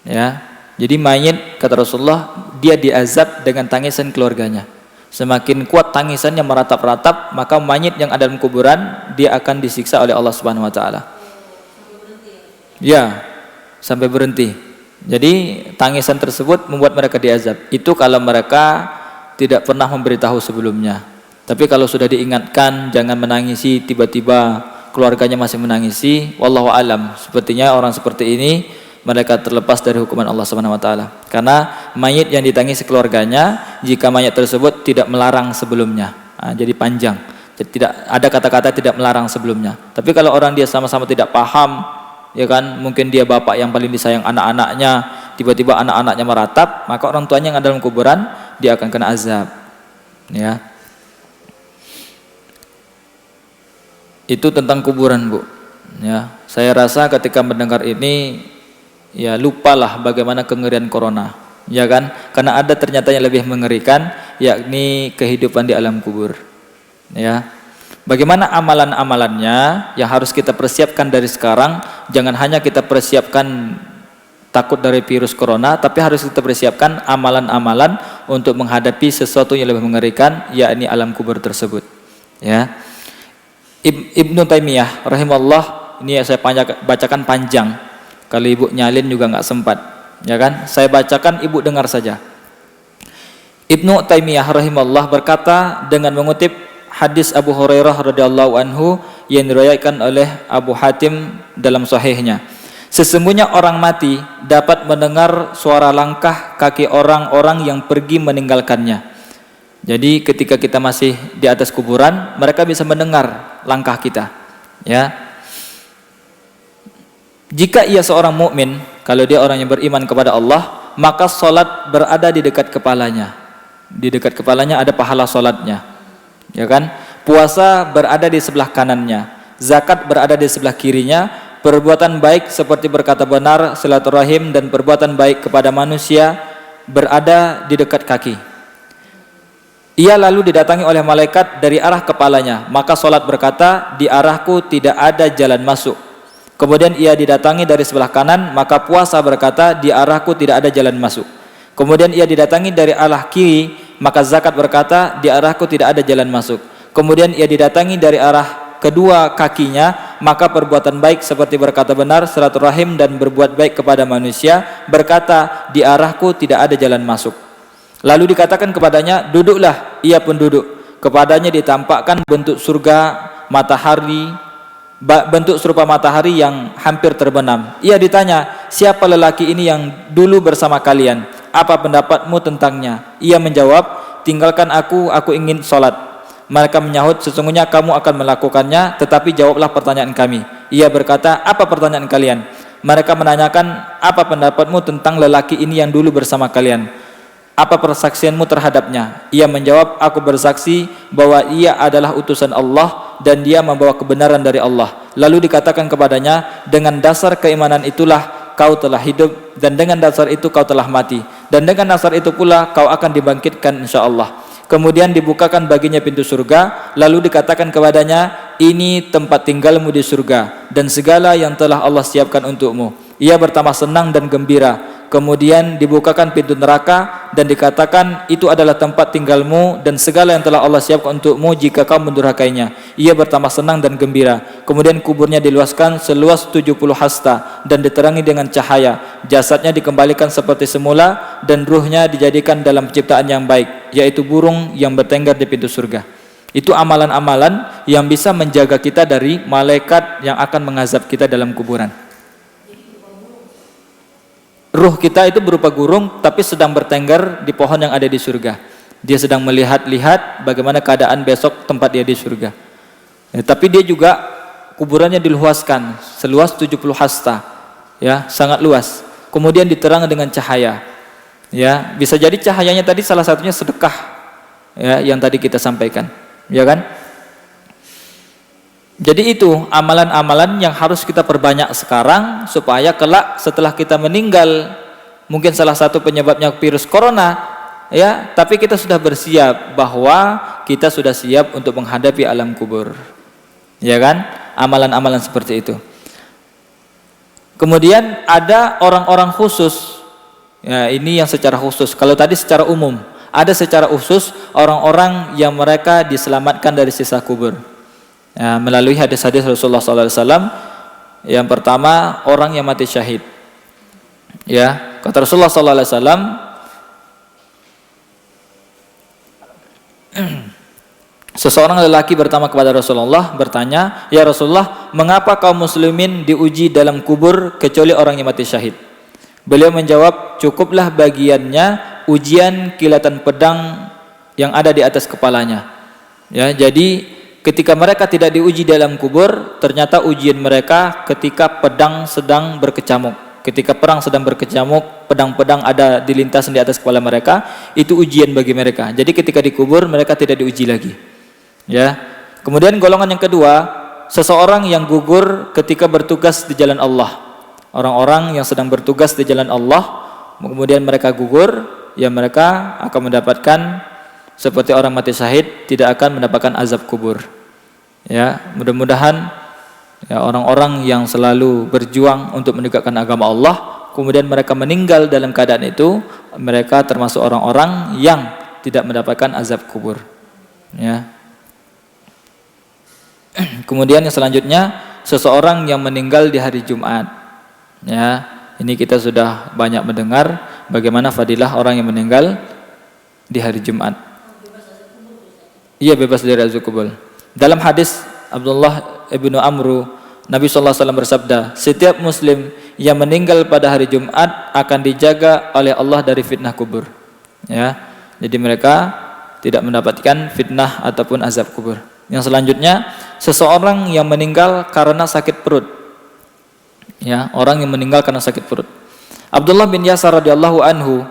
Ya, jadi mayit kata Rasulullah dia diazab dengan tangisan keluarganya. Semakin kuat tangisannya meratap-ratap, maka mayit yang ada dalam kuburan dia akan disiksa oleh Allah Subhanahu wa taala. Ya, sampai berhenti. Jadi tangisan tersebut membuat mereka diazab. Itu kalau mereka tidak pernah memberitahu sebelumnya. Tapi kalau sudah diingatkan jangan menangisi, tiba-tiba keluarganya masih menangisi, wallahu alam. Sepertinya orang seperti ini mereka terlepas dari hukuman Allah Subhanahu wa taala. Karena mayit yang ditangisi keluarganya jika mayit tersebut tidak melarang sebelumnya. Jadi panjang. Jadi tidak ada kata-kata tidak melarang sebelumnya. Tapi kalau orang dia sama-sama tidak paham, ya kan, mungkin dia bapak yang paling disayang anak-anaknya, tiba-tiba anak-anaknya meratap, maka orang tuanya yang ada dalam kuburan dia akan kena azab. Ya. Itu tentang kuburan, Bu. Ya, saya rasa ketika mendengar ini ya lupalah bagaimana kengerian corona, ya kan? Karena ada ternyata yang lebih mengerikan, yakni kehidupan di alam kubur. Ya. Bagaimana amalan-amalannya yang harus kita persiapkan dari sekarang? Jangan hanya kita persiapkan takut dari virus corona, tapi harus kita persiapkan amalan-amalan untuk menghadapi sesuatu yang lebih mengerikan, yakni alam kubur tersebut. Ya. Ibnu Taimiyah rahimahullah, ini saya bacakan panjang, kalau ibu nyalin juga nggak sempat, ya kan? Saya bacakan, ibu dengar saja. Ibnu Taimiyah rahimahullah berkata dengan mengutip hadis Abu Hurairah radhiyallahu anhu yang diriwayatkan oleh Abu Hatim dalam sahihnya. Sesungguhnya orang mati dapat mendengar suara langkah kaki orang-orang yang pergi meninggalkannya. Jadi ketika kita masih di atas kuburan, mereka bisa mendengar langkah kita. Ya. Jika ia seorang mukmin, kalau dia orang yang beriman kepada Allah, maka solat berada di dekat kepalanya. Di dekat kepalanya ada pahala solatnya, ya kan? Puasa berada di sebelah kanannya, zakat berada di sebelah kirinya, perbuatan baik seperti berkata benar, silaturahim dan perbuatan baik kepada manusia berada di dekat kaki. Ia lalu didatangi oleh malaikat dari arah kepalanya, maka solat berkata, di arahku tidak ada jalan masuk. Kemudian ia didatangi dari sebelah kanan, maka puasa berkata, di arahku tidak ada jalan masuk. Kemudian ia didatangi dari arah kiri, maka zakat berkata, di arahku tidak ada jalan masuk. Kemudian ia didatangi dari arah kedua kakinya, maka perbuatan baik seperti berkata benar, silaturahim dan berbuat baik kepada manusia berkata, di arahku tidak ada jalan masuk. Lalu dikatakan kepadanya, duduklah. Ia pun duduk. Kepadanya ditampakkan bentuk surga, matahari, bentuk serupa matahari yang hampir terbenam. Ia ditanya, siapa lelaki ini yang dulu bersama kalian? Apa pendapatmu tentangnya? Ia menjawab, tinggalkan aku ingin sholat. Mereka menyahut, sesungguhnya kamu akan melakukannya, tetapi jawablah pertanyaan kami. Ia berkata, apa pertanyaan kalian? Mereka menanyakan, apa pendapatmu tentang lelaki ini yang dulu bersama kalian? Apa persaksianmu terhadapnya? Ia menjawab, aku bersaksi bahwa ia adalah utusan Allah dan dia membawa kebenaran dari Allah. Lalu dikatakan kepadanya, dengan dasar keimanan itulah kau telah hidup, dan dengan dasar itu kau telah mati, dan dengan dasar itu pula kau akan dibangkitkan insyaallah. Kemudian dibukakan baginya pintu surga, lalu dikatakan kepadanya, ini tempat tinggalmu di surga dan segala yang telah Allah siapkan untukmu. Ia bertambah senang dan gembira. Kemudian dibukakan pintu neraka dan dikatakan, itu adalah tempat tinggalmu dan segala yang telah Allah siapkan untukmu jika kau mendurhakainya. Ia bertambah senang dan gembira. Kemudian kuburnya diluaskan seluas 70 hasta dan diterangi dengan cahaya. Jasadnya dikembalikan seperti semula dan ruhnya dijadikan dalam penciptaan yang baik, yaitu burung yang bertengger di pintu surga. Itu amalan-amalan yang bisa menjaga kita dari malaikat yang akan mengazab kita dalam kuburan. Ruh kita itu berupa burung tapi sedang bertengger di pohon yang ada di surga. Dia sedang melihat-lihat bagaimana keadaan besok tempat dia di surga. Ya, tapi dia juga kuburannya diluaskan seluas 70 hasta. Ya, sangat luas. Kemudian diterang dengan cahaya. Ya, bisa jadi cahayanya tadi salah satunya sedekah. Ya, yang tadi kita sampaikan. Ya kan? Jadi itu amalan-amalan yang harus kita perbanyak sekarang supaya kelak setelah kita meninggal, mungkin salah satu penyebabnya virus corona, ya, tapi kita sudah bersiap bahwa kita sudah siap untuk menghadapi alam kubur. Ya kan? Amalan-amalan seperti itu. Kemudian ada orang-orang khusus. Ya, ini yang secara khusus. Kalau tadi secara umum, ada secara khusus orang-orang yang mereka diselamatkan dari siksa kubur. Ya, melalui hadis-hadis Rasulullah SAW. Yang pertama, orang yang mati syahid. Ya, kata Rasulullah SAW, seseorang lelaki bertanya kepada Rasulullah, bertanya, ya Rasulullah, mengapa kaum muslimin diuji dalam kubur kecuali orang yang mati syahid? Beliau menjawab, cukuplah bagiannya ujian kilatan pedang yang ada di atas kepalanya. Ya, jadi ketika mereka tidak diuji dalam kubur, ternyata ujian mereka ketika pedang sedang berkecamuk. ketika perang sedang berkecamuk, pedang-pedang ada dilintasan di atas kepala mereka, itu ujian bagi mereka. Jadi ketika dikubur mereka tidak diuji lagi. Ya. Kemudian golongan yang kedua, seseorang yang gugur ketika bertugas di jalan Allah. Orang-orang yang sedang bertugas di jalan Allah, kemudian mereka gugur, ya mereka akan mendapatkan seperti orang mati syahid, tidak akan mendapatkan azab kubur. Ya, mudah-mudahan ya orang-orang yang selalu berjuang untuk menegakkan agama Allah, kemudian mereka meninggal dalam keadaan itu, mereka termasuk orang-orang yang tidak mendapatkan azab kubur. Ya. Kemudian yang selanjutnya, seseorang yang meninggal di hari Jumat. Ya, ini kita sudah banyak mendengar bagaimana fadilah orang yang meninggal di hari Jumat. Iya, bebas dari azab kubur. Dalam hadis Abdullah ibnu Amru, Nabi SAW bersabda, setiap muslim yang meninggal pada hari Jumat akan dijaga oleh Allah dari fitnah kubur. Ya, jadi mereka tidak mendapatkan fitnah ataupun azab kubur. Yang selanjutnya, seseorang yang meninggal karena sakit perut. Ya, orang yang meninggal karena sakit perut. Abdullah bin Yasar radhiyallahu anhu,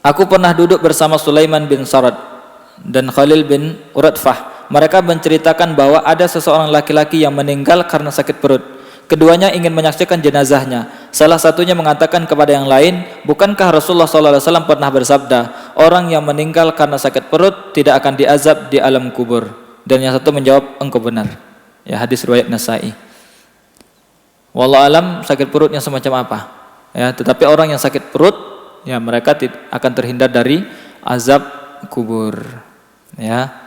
aku pernah duduk bersama Sulaiman bin Sarad dan Khalil bin Uratfah. Mereka menceritakan bahwa ada seseorang laki-laki yang meninggal karena sakit perut. Keduanya ingin menyaksikan jenazahnya. Salah satunya mengatakan kepada yang lain, bukankah Rasulullah SAW pernah bersabda, orang yang meninggal karena sakit perut tidak akan diazab di alam kubur. Dan yang satu menjawab, engkau benar. Ya, hadis riwayat Nasa'i. Wallahu alam, sakit perutnya semacam apa? Ya, tetapi orang yang sakit perut, ya mereka akan terhindar dari azab kubur. Ya.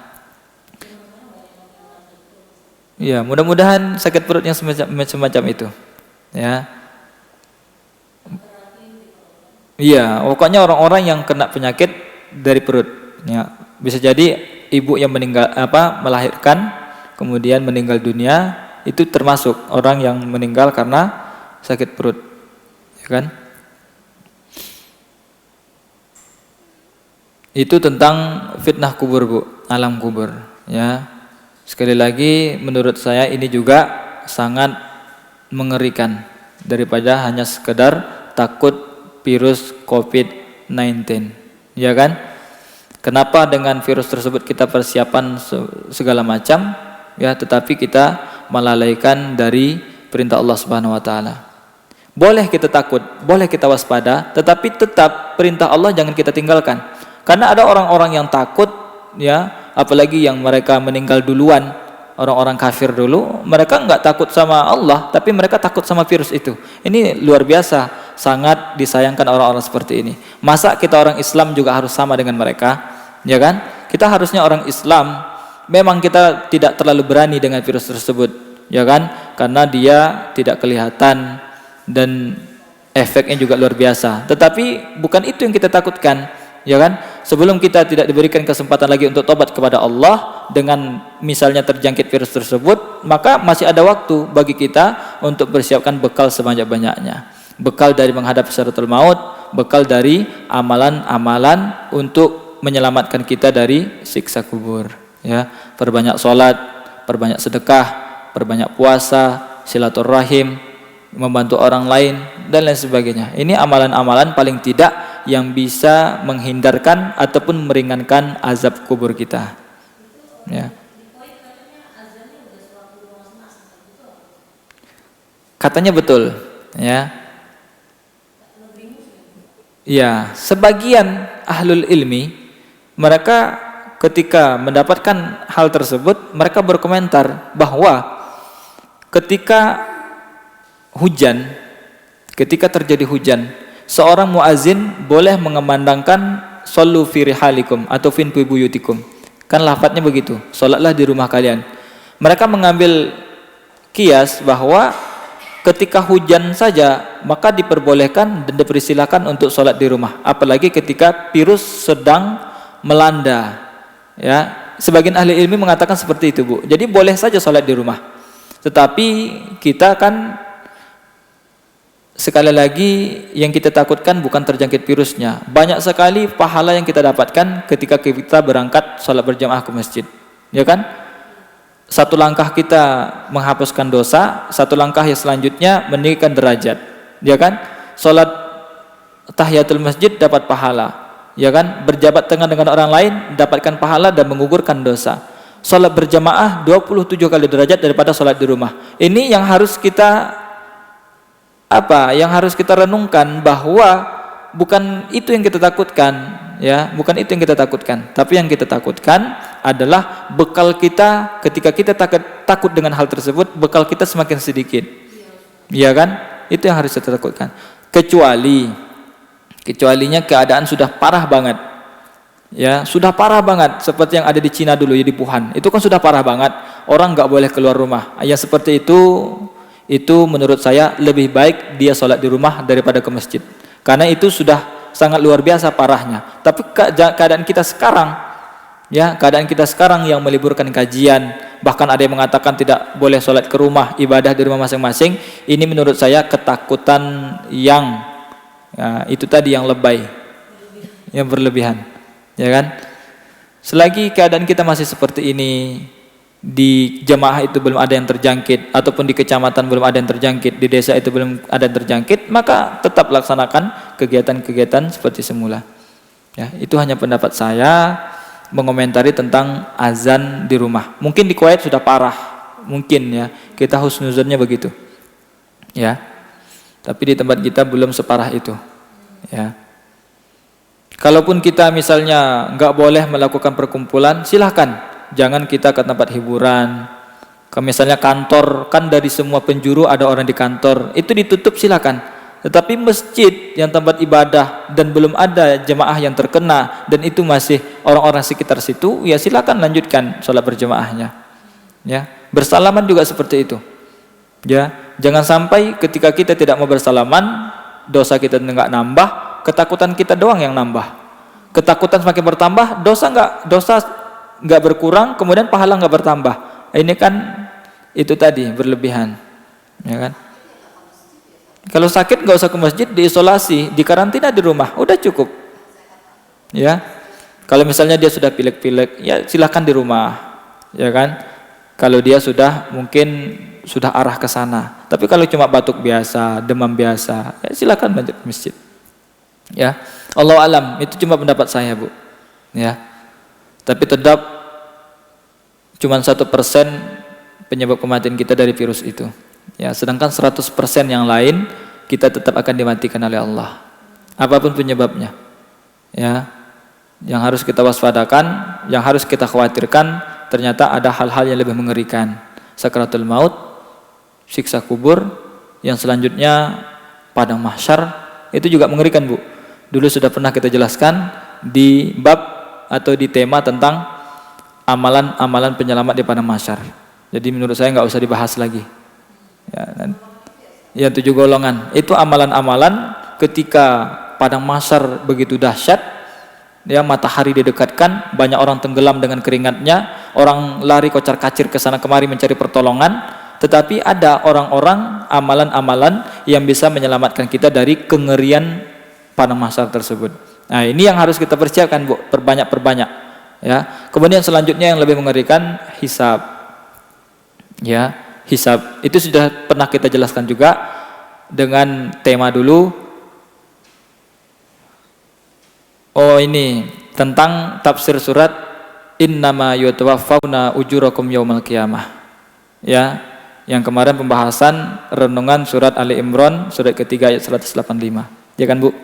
Ya, mudah-mudahan sakit perutnya semacam itu. Ya. Iya, pokoknya orang-orang yang kena penyakit dari perut. Ya, bisa jadi ibu yang melahirkan kemudian meninggal dunia, itu termasuk orang yang meninggal karena sakit perut. Ya kan? Itu tentang fitnah kubur, Bu, alam kubur. Ya. Sekali lagi menurut saya ini juga sangat mengerikan daripada hanya sekedar takut virus COVID-19, ya kan? Kenapa dengan virus tersebut kita persiapan segala macam, ya, tetapi kita melalaikan dari perintah Allah Subhanahu wa taala. Boleh kita takut, boleh kita waspada, tetapi tetap perintah Allah jangan kita tinggalkan. Karena ada orang-orang yang takut, ya, apalagi yang mereka meninggal duluan, orang-orang kafir dulu, mereka enggak takut sama Allah, tapi mereka takut sama virus itu. Ini luar biasa, sangat disayangkan orang-orang seperti ini. Masa kita orang Islam juga harus sama dengan mereka, ya kan? Kita harusnya orang Islam, memang kita tidak terlalu berani dengan virus tersebut, ya kan? Karena dia tidak kelihatan dan efeknya juga luar biasa. Tetapi bukan itu yang kita takutkan, ya kan? Sebelum kita tidak diberikan kesempatan lagi untuk tobat kepada Allah dengan misalnya terjangkit virus tersebut, maka masih ada waktu bagi kita untuk persiapkan bekal sebanyak-banyaknya. Bekal dari menghadapi syaratul maut, bekal dari amalan-amalan untuk menyelamatkan kita dari siksa kubur, ya. Perbanyak sholat, perbanyak sedekah, perbanyak puasa, silaturahim, membantu orang lain dan lain sebagainya. Ini amalan-amalan paling tidak yang bisa menghindarkan ataupun meringankan azab kubur kita. Ya. Katanya betul, ya. Ya, sebagian ahlul ilmi mereka ketika mendapatkan hal tersebut mereka berkomentar bahwa ketika hujan, ketika terjadi hujan, seorang muazin boleh mengumandangkan sallu fi rihalikum atau fi buyutikum. Kan lafadznya begitu, salatlah di rumah kalian. Mereka mengambil kias bahwa ketika hujan saja maka diperbolehkan dan dipersilakan untuk salat di rumah, apalagi ketika virus sedang melanda. Ya, sebagian ahli ilmi mengatakan seperti itu, Bu. Jadi boleh saja salat di rumah. Tetapi kita kan sekali lagi yang kita takutkan bukan terjangkit virusnya. Banyak sekali pahala yang kita dapatkan ketika kita berangkat sholat berjamaah ke masjid, ya kan? satu langkah kita menghapuskan dosa, satu langkah yang selanjutnya meninggikan derajat. Ya kan? Salat tahiyatul masjid dapat pahala. Ya kan? Berjabat tangan dengan orang lain dapatkan pahala dan menggugurkan dosa. Salat berjamaah 27 kali derajat daripada salat di rumah. Ini yang harus kita Yang harus kita renungkan, bahwa bukan itu yang kita takutkan, ya, bukan itu yang kita takutkan. Tapi yang kita takutkan adalah bekal kita ketika kita takut dengan hal tersebut, bekal kita semakin sedikit. Ya kan? Itu yang harus kita takutkan. Kecualinya keadaan sudah parah banget. Ya, sudah parah banget seperti yang ada di Cina dulu, ya, di Wuhan. Itu kan sudah parah banget. Orang nggak boleh keluar rumah. Yang seperti itu menurut saya lebih baik dia sholat di rumah daripada ke masjid. Karena itu sudah sangat luar biasa parahnya. Tapi keadaan kita sekarang, ya, keadaan kita sekarang yang meliburkan kajian, bahkan ada yang mengatakan tidak boleh sholat ke rumah, ibadah di rumah masing-masing. Ini menurut saya ketakutan yang, ya, itu tadi yang lebay, yang berlebihan, ya kan? Selagi keadaan kita masih seperti ini, di jamaah itu belum ada yang terjangkit, ataupun di kecamatan belum ada yang terjangkit, di desa itu belum ada yang terjangkit, maka tetap laksanakan kegiatan-kegiatan seperti semula. Ya, itu hanya pendapat saya mengomentari tentang azan di rumah. Mungkin di Kuwait sudah parah, mungkin, ya, kita husnuzonnya begitu, ya. Tapi di tempat kita belum separah itu, ya. Kalaupun kita misalnya nggak boleh melakukan perkumpulan, silahkan. Jangan kita ke tempat hiburan. Misalnya kantor, kan dari semua penjuru ada orang di kantor, itu ditutup, silakan. Tetapi masjid yang tempat ibadah dan belum ada jemaah yang terkena, dan itu masih orang-orang sekitar situ, ya silakan lanjutkan sholat berjemaahnya. Ya, bersalaman juga seperti itu. Ya, jangan sampai ketika kita tidak mau bersalaman, dosa kita nggak nambah, ketakutan kita doang yang nambah. Ketakutan semakin bertambah, dosa nggak berkurang, kemudian pahala nggak bertambah. Ini kan itu tadi berlebihan, ya kan? Kalau sakit nggak usah ke masjid, diisolasi, dikarantina di rumah, udah cukup, ya. Kalau misalnya dia sudah pilek-pilek, ya silahkan di rumah, ya kan? Kalau dia mungkin sudah arah ke sana. Tapi kalau cuma batuk biasa, demam biasa, ya silakan lanjut ke masjid, ya. Allah alam, itu cuma pendapat saya, Bu, ya. Tapi tetap cuma 1% penyebab kematian kita dari virus itu. Ya, sedangkan 100% yang lain kita tetap akan dimatikan oleh Allah. Apapun penyebabnya. Ya. Yang harus kita waspadakan, yang harus kita khawatirkan, ternyata ada hal-hal yang lebih mengerikan. Sakaratul maut, siksa kubur, yang selanjutnya padang mahsyar, itu juga mengerikan, Bu. Dulu sudah pernah kita jelaskan di bab atau di tema tentang amalan-amalan penyelamat di padang mahsyar. Jadi menurut saya nggak usah dibahas lagi. Ya, 7 golongan. Itu amalan-amalan ketika padang mahsyar begitu dahsyat, ya, matahari didekatkan, banyak orang tenggelam dengan keringatnya, orang lari kocar-kacir ke sana kemari mencari pertolongan, tetapi ada orang-orang, amalan-amalan yang bisa menyelamatkan kita dari kengerian padang mahsyar tersebut. Nah, ini yang harus kita persiapkan, Bu, perbanyak, ya. Kemudian selanjutnya yang lebih mengerikan, hisab. Ya, hisab itu sudah pernah kita jelaskan juga dengan tema dulu. Oh, ini tentang tafsir surat innama yutawaffawna ujurakum yaumal qiyamah. Ya, yang kemarin pembahasan renungan surat Ali Imran surat ketiga ayat 185. Ya kan, Bu?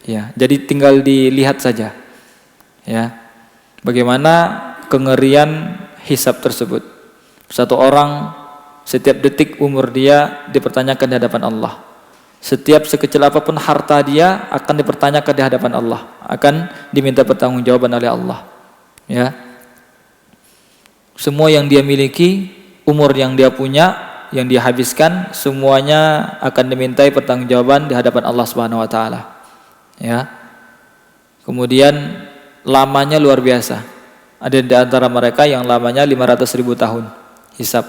Ya, jadi tinggal dilihat saja, ya, bagaimana kengerian hisab tersebut. Satu orang setiap detik umur dia dipertanyakan di hadapan Allah. Setiap sekecil apapun harta dia akan dipertanyakan di hadapan Allah, akan diminta pertanggungjawaban oleh Allah. Ya, semua yang dia miliki, umur yang dia punya, yang dia habiskan, semuanya akan dimintai pertanggungjawaban di hadapan Allah Subhanahu Wa Taala. Ya, kemudian lamanya luar biasa. Ada di antara mereka yang lamanya 500.000 tahun hisab,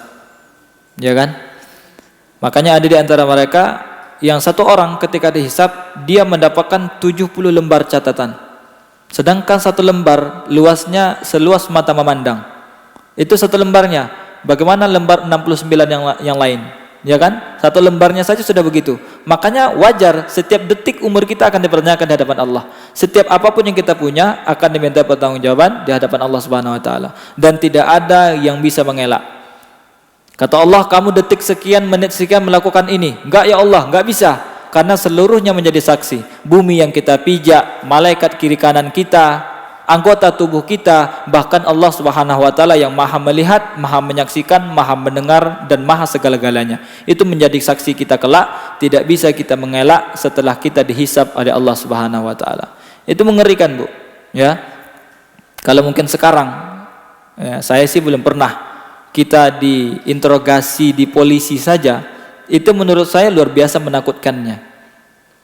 ya kan? Makanya ada di antara mereka yang satu orang ketika dihisab dia mendapatkan 70 lembar catatan, sedangkan satu lembar luasnya seluas mata memandang. Itu satu lembarnya. Bagaimana lembar 69 yang lain? Ya kan? Satu lembarnya saja sudah begitu. Makanya wajar setiap detik umur kita akan dipertanyakan di hadapan Allah. Setiap apapun yang kita punya akan diminta pertanggungjawaban di hadapan Allah Subhanahu wa taala, dan tidak ada yang bisa mengelak. Kata Allah, kamu detik sekian, menit sekian melakukan ini. Enggak ya Allah, enggak bisa. Karena seluruhnya menjadi saksi. Bumi yang kita pijak, malaikat kiri kanan kita, anggota tubuh kita, bahkan Allah Subhanahu wa taala yang Maha melihat, Maha menyaksikan, Maha mendengar, dan Maha segala-galanya. Itu menjadi saksi kita kelak, tidak bisa kita mengelak setelah kita dihisab oleh Allah Subhanahu wa taala. Itu mengerikan, Bu. Ya. Kalau mungkin sekarang, ya, saya sih belum pernah kita diinterogasi di polisi saja, itu menurut saya luar biasa menakutkannya.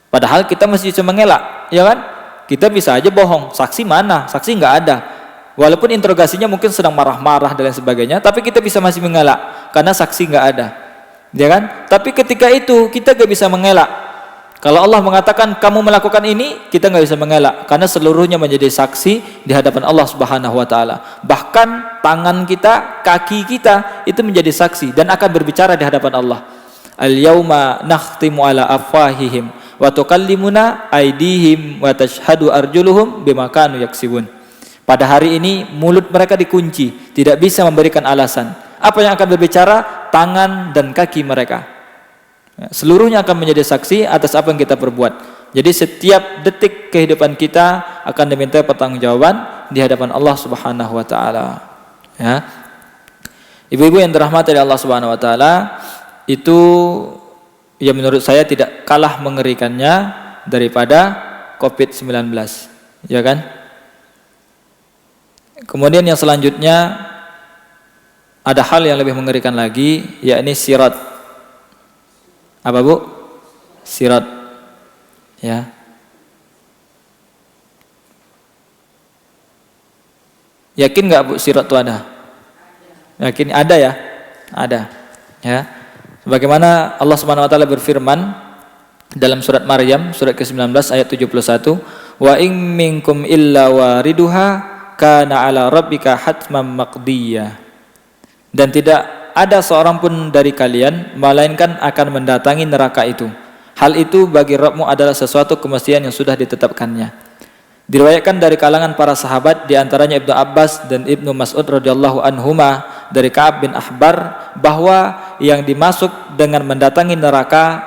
Padahal kita masih bisa mengelak, ya kan? Kita bisa aja bohong, saksi mana? Saksi nggak ada. Walaupun interogasinya mungkin sedang marah-marah dan lain sebagainya, tapi kita bisa masih mengelak karena saksi nggak ada, ya kan? Tapi ketika itu kita nggak bisa mengelak. Kalau Allah mengatakan kamu melakukan ini, kita nggak bisa mengelak karena seluruhnya menjadi saksi di hadapan Allah Subhanahu wa taala. Bahkan tangan kita, kaki kita itu menjadi saksi dan akan berbicara di hadapan Allah. Al-yauma nakhtimu ala afwahihim wa tukallimuna aydihim wa tashhadu arjuluhum bima kanu yaksibun. Pada hari ini mulut mereka dikunci, tidak bisa memberikan alasan. Apa yang akan berbicara? Tangan dan kaki mereka. Seluruhnya akan menjadi saksi atas apa yang kita perbuat. Jadi setiap detik kehidupan kita akan diminta pertanggungjawaban di hadapan Allah Subhanahu wa taala. Ya. Ibu-ibu yang dirahmati oleh Allah Subhanahu wa taala, itu ya menurut saya tidak kalah mengerikannya daripada COVID-19, ya kan? Kemudian yang selanjutnya ada hal yang lebih mengerikan lagi, yakni sirat. Apa, Bu? Sirat. Ya. Yakin nggak, Bu, sirat itu ada? Yakin ada ya? Ada. Ya. Sebagaimana Allah Subhanahu wa taala berfirman dalam surat Maryam surat ke-19 ayat 71, "Wa in minkum illa wariduha kana 'ala rabbika hatman maqdiyya." Dan tidak ada seorang pun dari kalian melainkan akan mendatangi neraka itu. Hal itu bagi Rabbmu adalah sesuatu kemestian yang sudah ditetapkannya. Diriwayatkan dari kalangan para sahabat, di antaranya Ibnu Abbas dan Ibnu Mas'ud radhiyallahu anhuma dari Ka'ab bin Ahbar, bahwa yang dimaksud dengan mendatangi neraka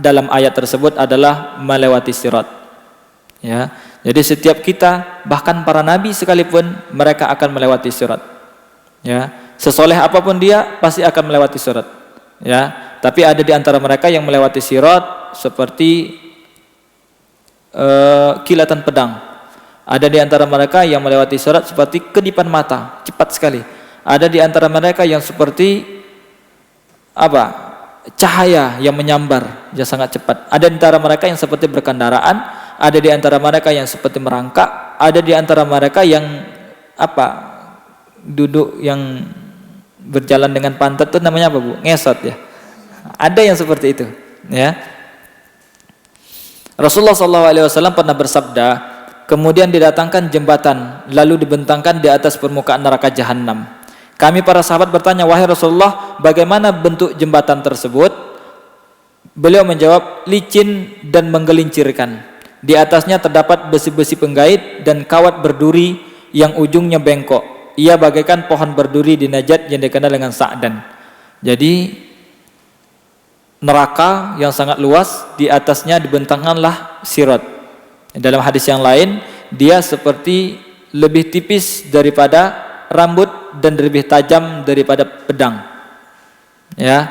dalam ayat tersebut adalah melewati sirat. Ya, jadi setiap kita, bahkan para nabi sekalipun, mereka akan melewati sirat. Ya, sesoleh apapun dia pasti akan melewati sirat. Ya, tapi ada di antara mereka yang melewati sirat seperti kilatan pedang. Ada di antara mereka yang melewati sirat seperti kedipan mata, cepat sekali. Ada di antara mereka yang seperti cahaya yang menyambar, yang sangat cepat. Ada di antara mereka yang seperti berkendaraan, ada di antara mereka yang seperti merangkak, ada di antara mereka yang duduk yang berjalan dengan pantat itu namanya apa, Bu? Ngesot ya. Ada yang seperti itu, ya. Rasulullah SAW pernah bersabda, kemudian didatangkan jembatan lalu dibentangkan di atas permukaan neraka jahanam. Kami para sahabat bertanya, wahai Rasulullah, bagaimana bentuk jembatan tersebut? Beliau menjawab, licin dan menggelincirkan. Di atasnya terdapat besi-besi penggait dan kawat berduri yang ujungnya bengkok. Ia bagaikan pohon berduri di Najd yang dikenal dengan Sa'dan. Jadi neraka yang sangat luas, di atasnya dibentangkanlah sirat. Dalam hadis yang lain, dia seperti lebih tipis daripada rambut dan lebih tajam daripada pedang. Ya.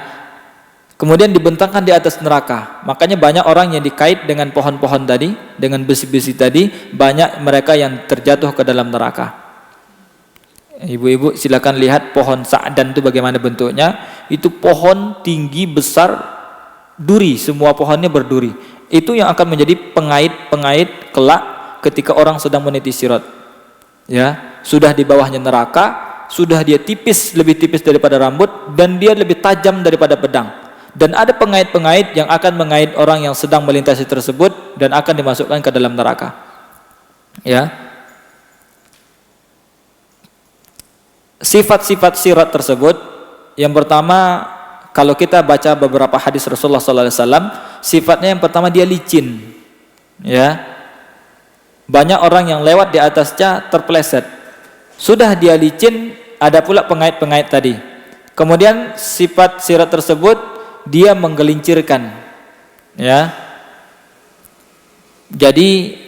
Kemudian dibentangkan di atas neraka. Makanya banyak orang yang dikait dengan pohon-pohon tadi, dengan besi-besi tadi, banyak mereka yang terjatuh ke dalam neraka. Ibu-ibu silakan lihat pohon Sa'dan itu bagaimana bentuknya. Itu pohon tinggi besar, duri, semua pohonnya berduri. Itu yang akan menjadi pengait-pengait kelak ketika orang sedang meniti sirat. Ya, sudah di bawahnya neraka, sudah dia tipis, lebih tipis daripada rambut, dan dia lebih tajam daripada pedang. Dan ada pengait-pengait yang akan mengait orang yang sedang melintasi tersebut dan akan dimasukkan ke dalam neraka. Ya. Sifat-sifat sirat tersebut Yang pertama, kalau kita baca beberapa hadis Rasulullah SAW, sifatnya yang pertama dia licin, ya. Banyak orang yang lewat di atasnya terpeleset. Sudah dia licin, ada pula pengait-pengait tadi. Kemudian sifat sirat tersebut dia menggelincirkan, ya. Jadi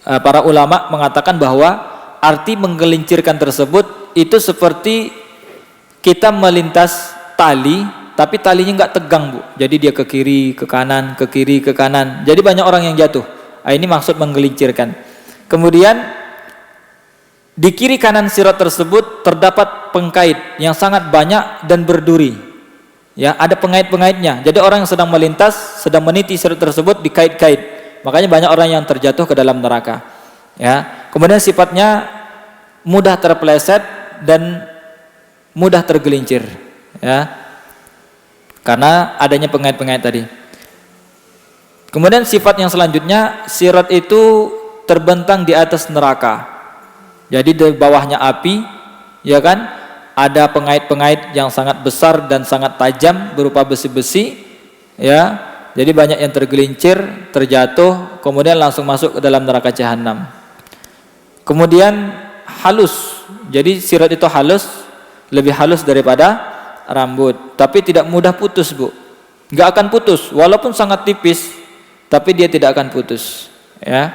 para ulama mengatakan bahwa arti menggelincirkan tersebut itu seperti kita melintas tali, tapi talinya nggak tegang, Bu. Jadi dia ke kiri, ke kanan, ke kiri, ke kanan. Jadi banyak orang yang jatuh. Ini maksud menggelincirkan. Kemudian di kiri kanan sirat tersebut terdapat pengkait yang sangat banyak dan berduri. Ya, ada pengait-pengaitnya. Jadi orang yang sedang melintas, sedang meniti sirat tersebut dikait-kait. Makanya banyak orang yang terjatuh ke dalam neraka. Ya. Kemudian sifatnya mudah terpeleset dan mudah tergelincir. Ya, karena adanya pengait-pengait tadi. Kemudian sifat yang selanjutnya, sirat itu terbentang di atas neraka. Jadi di bawahnya api, ya kan? Ada pengait-pengait yang sangat besar dan sangat tajam berupa besi-besi, ya. Jadi banyak yang tergelincir, terjatuh, kemudian langsung masuk ke dalam neraka jahanam. Kemudian halus. Jadi sirat itu halus, lebih halus daripada rambut, tapi tidak mudah putus, Bu. Nggak akan putus, walaupun sangat tipis, tapi dia tidak akan putus, ya.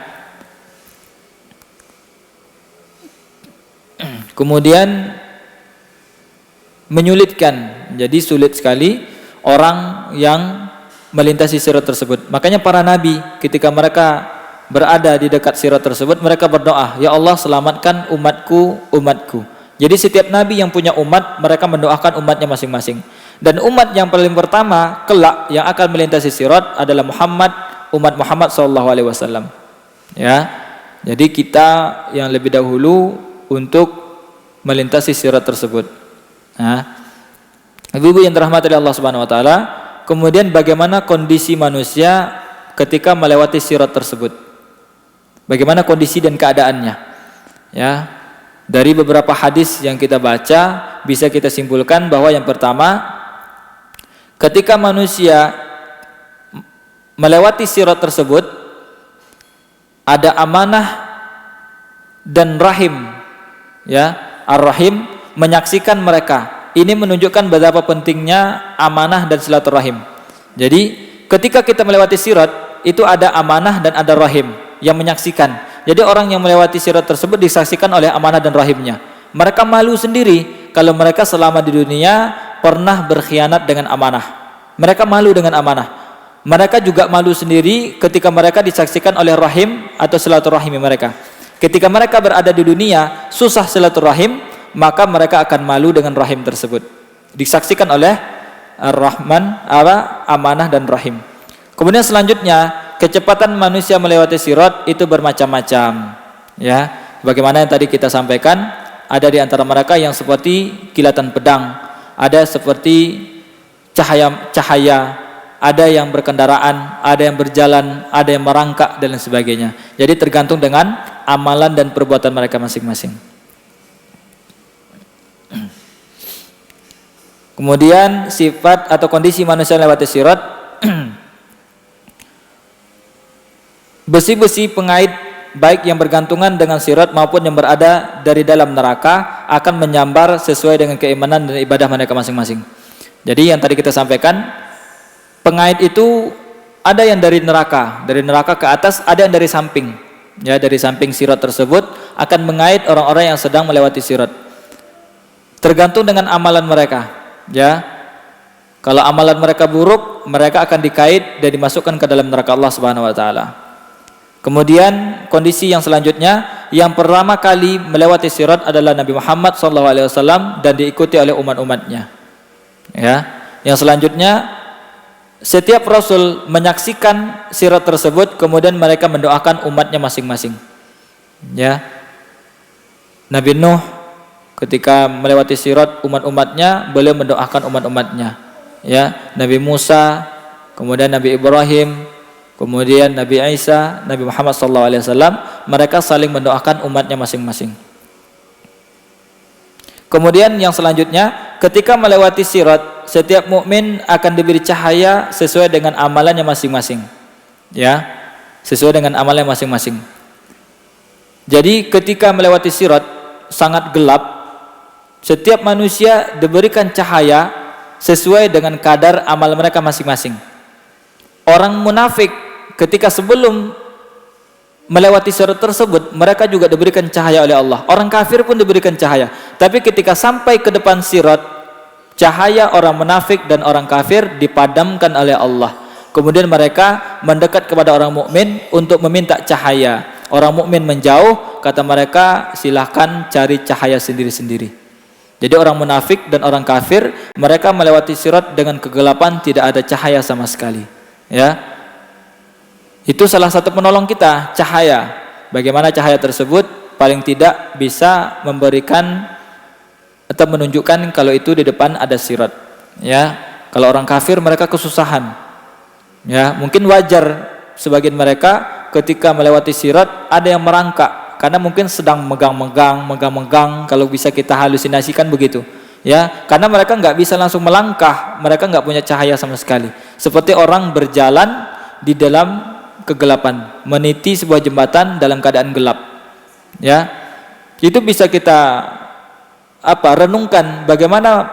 Kemudian menyulitkan, jadi sulit sekali orang yang melintasi sirat tersebut. Makanya para nabi ketika mereka berada di dekat sirat tersebut, mereka berdoa, ya Allah selamatkan umatku, umatku. Jadi setiap nabi yang punya umat, mereka mendoakan umatnya masing-masing. Dan umat yang paling pertama kelak yang akan melintasi sirat adalah Muhammad, umat Muhammad SAW. Ya, jadi kita yang lebih dahulu untuk melintasi sirat tersebut. Nah, ibu-ibu yang dirahmati Allah Subhanahu Wa Taala, kemudian bagaimana kondisi manusia ketika melewati sirat tersebut? Bagaimana kondisi dan keadaannya? Ya. Dari beberapa hadis yang kita baca, bisa kita simpulkan bahwa yang pertama, ketika manusia melewati sirat tersebut, ada amanah dan rahim, ya, ar-rahim menyaksikan mereka. Ini menunjukkan betapa pentingnya amanah dan silaturahim. Jadi, ketika kita melewati sirat, itu ada amanah dan ada rahim yang menyaksikan. Jadi orang yang melewati sirat tersebut disaksikan oleh amanah dan rahimnya. Mereka malu sendiri kalau mereka selama di dunia pernah berkhianat dengan amanah. Mereka malu dengan amanah. Mereka juga malu sendiri ketika mereka disaksikan oleh rahim atau silaturahim mereka. Ketika mereka berada di dunia susah silaturahim, maka mereka akan malu dengan rahim tersebut. Disaksikan oleh Ar-Rahman, amanah dan rahim. Kemudian selanjutnya, kecepatan manusia melewati sirat itu bermacam-macam, ya. Bagaimana yang tadi kita sampaikan, ada di antara mereka yang seperti kilatan pedang, ada seperti cahaya, ada yang berkendaraan, ada yang berjalan, ada yang merangkak dan lain sebagainya. Jadi tergantung dengan amalan dan perbuatan mereka masing-masing. Kemudian sifat atau kondisi manusia melewati sirat, besi-besi pengait baik yang bergantungan dengan sirat maupun yang berada dari dalam neraka akan menyambar sesuai dengan keimanan dan ibadah mereka masing-masing. Jadi yang tadi kita sampaikan, pengait itu ada yang dari neraka ke atas, ada yang dari samping. Ya, dari samping sirat tersebut akan mengait orang-orang yang sedang melewati sirat. Tergantung dengan amalan mereka, ya. Kalau amalan mereka buruk, mereka akan dikait dan dimasukkan ke dalam neraka Allah Subhanahu wa taala. Kemudian kondisi yang selanjutnya, yang pertama kali melewati sirat adalah Nabi Muhammad SAW dan diikuti oleh umat-umatnya. Ya, yang selanjutnya setiap Rasul menyaksikan sirat tersebut, kemudian mereka mendoakan umatnya masing-masing. Ya, Nabi Nuh ketika melewati sirat umat-umatnya, beliau mendoakan umat-umatnya. Ya, Nabi Musa, kemudian Nabi Ibrahim, kemudian Nabi Isa, Nabi Muhammad SAW, mereka saling mendoakan umatnya masing-masing. Kemudian yang selanjutnya, ketika melewati sirat, setiap mukmin akan diberi cahaya sesuai dengan amalannya masing-masing. Ya, sesuai dengan amalannya masing-masing. Jadi ketika melewati sirat sangat gelap, setiap manusia diberikan cahaya sesuai dengan kadar amal mereka masing-masing. Orang munafik ketika sebelum melewati sirat tersebut, mereka juga diberikan cahaya oleh Allah. Orang kafir pun diberikan cahaya. Tapi ketika sampai ke depan sirat, cahaya orang munafik dan orang kafir dipadamkan oleh Allah. Kemudian mereka mendekat kepada orang mukmin untuk meminta cahaya. Orang mukmin menjauh, kata mereka, silahkan cari cahaya sendiri-sendiri. Jadi orang munafik dan orang kafir, mereka melewati sirat dengan kegelapan, tidak ada cahaya sama sekali. Ya. Itu salah satu penolong kita, cahaya. Bagaimana cahaya tersebut paling tidak bisa memberikan atau menunjukkan kalau itu di depan ada sirat. Ya, kalau orang kafir mereka kesusahan. Ya, mungkin wajar sebagian mereka ketika melewati sirat ada yang merangkak karena mungkin sedang megang-megang. Kalau bisa kita halusinasikan begitu. Ya, karena mereka nggak bisa langsung melangkah, mereka nggak punya cahaya sama sekali. Seperti orang berjalan di dalam kegelapan, meniti sebuah jembatan dalam keadaan gelap. Ya, itu bisa kita renungkan bagaimana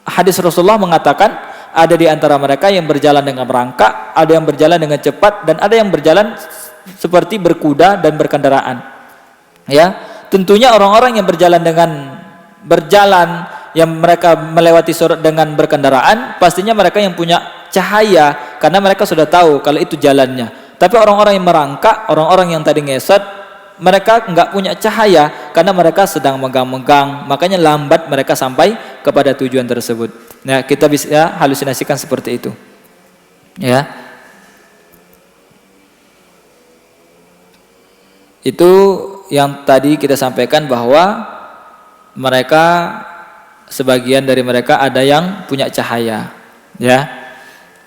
hadis Rasulullah mengatakan ada di antara mereka yang berjalan dengan merangkak, ada yang berjalan dengan cepat, dan ada yang berjalan seperti berkuda dan berkendaraan. Ya, tentunya orang-orang yang berjalan yang mereka melewati sirat dengan berkendaraan, pastinya mereka yang punya cahaya karena mereka sudah tahu kalau itu jalannya. Tapi orang-orang yang merangkak, orang-orang yang tadi ngesot, mereka enggak punya cahaya karena mereka sedang megang-megang, makanya lambat mereka sampai kepada tujuan tersebut. Nah, kita bisa halusinasikan seperti itu. Ya. Itu yang tadi kita sampaikan bahwa mereka, sebagian dari mereka ada yang punya cahaya. Ya.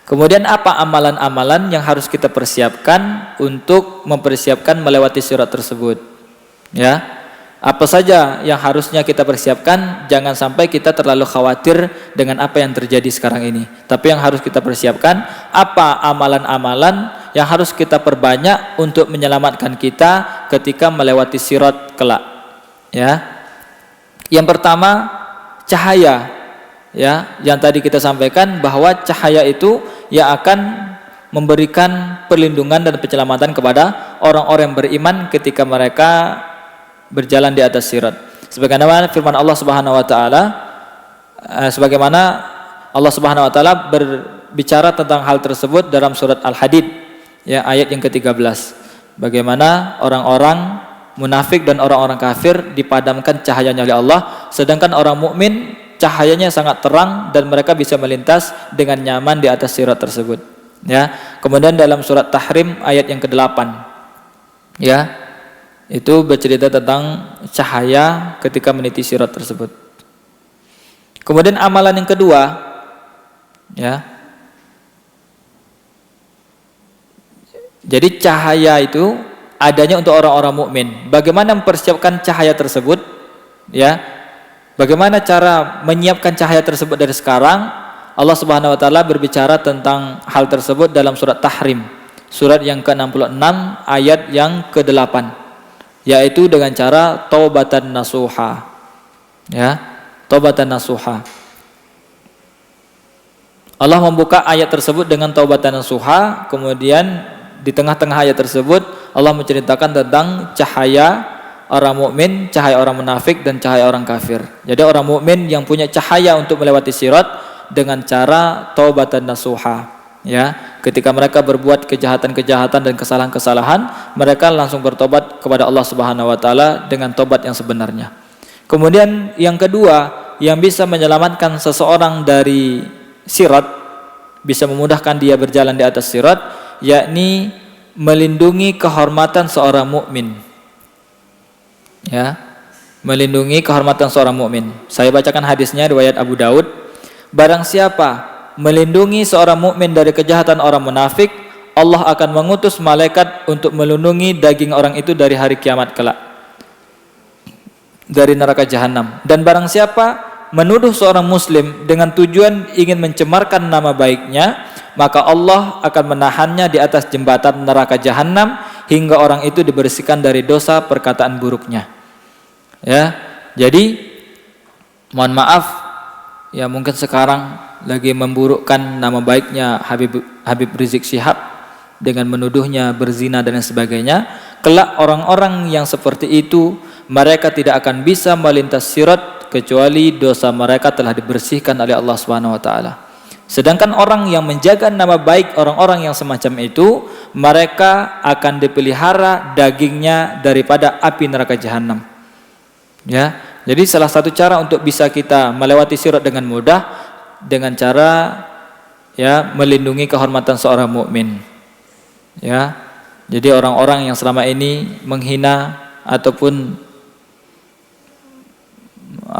Kemudian apa amalan-amalan yang harus kita persiapkan untuk mempersiapkan melewati sirat tersebut? Ya, apa saja yang harusnya kita persiapkan? Jangan sampai kita terlalu khawatir dengan apa yang terjadi sekarang ini. Tapi yang harus kita persiapkan, apa amalan-amalan yang harus kita perbanyak untuk menyelamatkan kita ketika melewati sirat kelak? Ya, yang pertama cahaya. Ya, yang tadi kita sampaikan bahwa cahaya itu yang akan memberikan perlindungan dan penyelamatan kepada orang-orang yang beriman ketika mereka berjalan di atas sirat. Sebagaimana firman Allah Subhanahu wa taala, sebagaimana Allah Subhanahu wa taala berbicara tentang hal tersebut dalam surat Al-Hadid, ya, ayat yang ke-13. Bagaimana orang-orang munafik dan orang-orang kafir dipadamkan cahayanya oleh Allah, sedangkan orang mukmin cahayanya sangat terang dan mereka bisa melintas dengan nyaman di atas sirat tersebut. Ya. Kemudian dalam surat Tahrim ayat yang ke-8, ya, itu bercerita tentang cahaya ketika meniti sirat tersebut. Kemudian amalan yang kedua, ya. Jadi cahaya itu adanya untuk orang-orang mukmin. Bagaimana mempersiapkan cahaya tersebut? Ya. Bagaimana cara menyiapkan cahaya tersebut dari sekarang? Allah Subhanahu wa taala berbicara tentang hal tersebut dalam surat Tahrim, surat yang ke-66 ayat yang ke-8, yaitu dengan cara taubatan nasuha. Ya, taubatan nasuha. Allah membuka ayat tersebut dengan taubatan nasuha, kemudian di tengah-tengah ayat tersebut Allah menceritakan tentang cahaya orang mukmin, cahaya orang munafik, dan cahaya orang kafir. Jadi orang mukmin yang punya cahaya untuk melewati sirat dengan cara taubatan nasuha. Ya, ketika mereka berbuat kejahatan-kejahatan dan kesalahan-kesalahan, mereka langsung bertobat kepada Allah Subhanahu wa taala dengan tobat yang sebenarnya. Kemudian yang kedua, yang bisa menyelamatkan seseorang dari sirat, bisa memudahkan dia berjalan di atas sirat, yakni melindungi kehormatan seorang mukmin. Ya, melindungi kehormatan seorang mukmin. Saya bacakan hadisnya riwayat Abu Daud. Barang siapa melindungi seorang mukmin dari kejahatan orang munafik, Allah akan mengutus malaikat untuk melindungi daging orang itu dari hari kiamat kelak, dari neraka jahanam. Dan barang siapa menuduh seorang muslim dengan tujuan ingin mencemarkan nama baiknya, maka Allah akan menahannya di atas jembatan neraka jahanam hingga orang itu dibersihkan dari dosa perkataan buruknya. Ya, jadi mohon maaf ya, mungkin sekarang lagi memburukkan nama baiknya Habib Rizik Syihab dengan menuduhnya berzina dan sebagainya. Kelak orang-orang yang seperti itu mereka tidak akan bisa melintas sirat kecuali dosa mereka telah dibersihkan oleh Allah Subhanahu wa taala. Sedangkan orang yang menjaga nama baik orang-orang yang semacam itu, mereka akan dipelihara dagingnya daripada api neraka jahanam. Ya, jadi salah satu cara untuk bisa kita melewati sirat dengan mudah dengan cara ya melindungi kehormatan seorang mukmin. Ya, jadi orang-orang yang selama ini menghina ataupun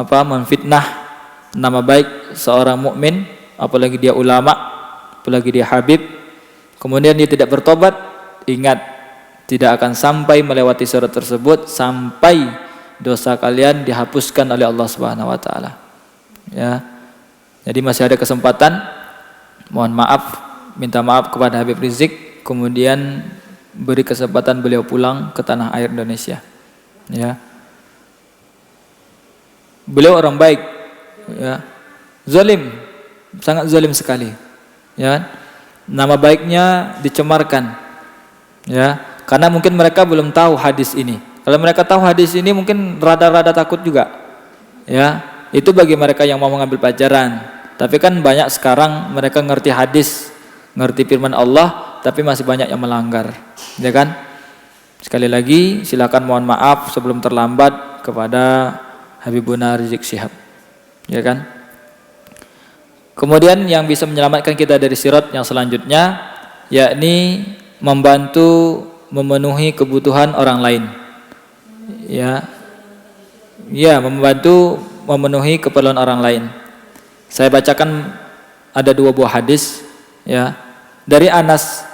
menfitnah nama baik seorang mukmin, apalagi dia ulama, apalagi dia habib, kemudian dia tidak bertobat, ingat tidak akan sampai melewati sirat tersebut sampai dosa kalian dihapuskan oleh Allah Subhanahu wa taala. Ya. Jadi masih ada kesempatan. Mohon maaf, minta maaf kepada Habib Rizik, kemudian beri kesempatan beliau pulang ke tanah air Indonesia. Ya. Beliau orang baik, ya. Zalim, sangat zalim sekali, ya. Nama baiknya dicemarkan, ya, karena mungkin mereka belum tahu hadis ini. Kalau mereka tahu hadis ini mungkin rada-rada takut juga, ya. Itu bagi mereka yang mau mengambil pelajaran. Tapi kan banyak sekarang mereka ngerti hadis, ngerti firman Allah, tapi masih banyak yang melanggar, ya kan? Sekali lagi silakan mohon maaf sebelum terlambat kepada Habibuna Rizik Syihab, ya kan? Kemudian yang bisa menyelamatkan kita dari sirat yang selanjutnya, yakni membantu memenuhi kebutuhan orang lain. Ya, membantu memenuhi keperluan orang lain. Saya bacakan ada 2 buah hadis, ya, dari Anas,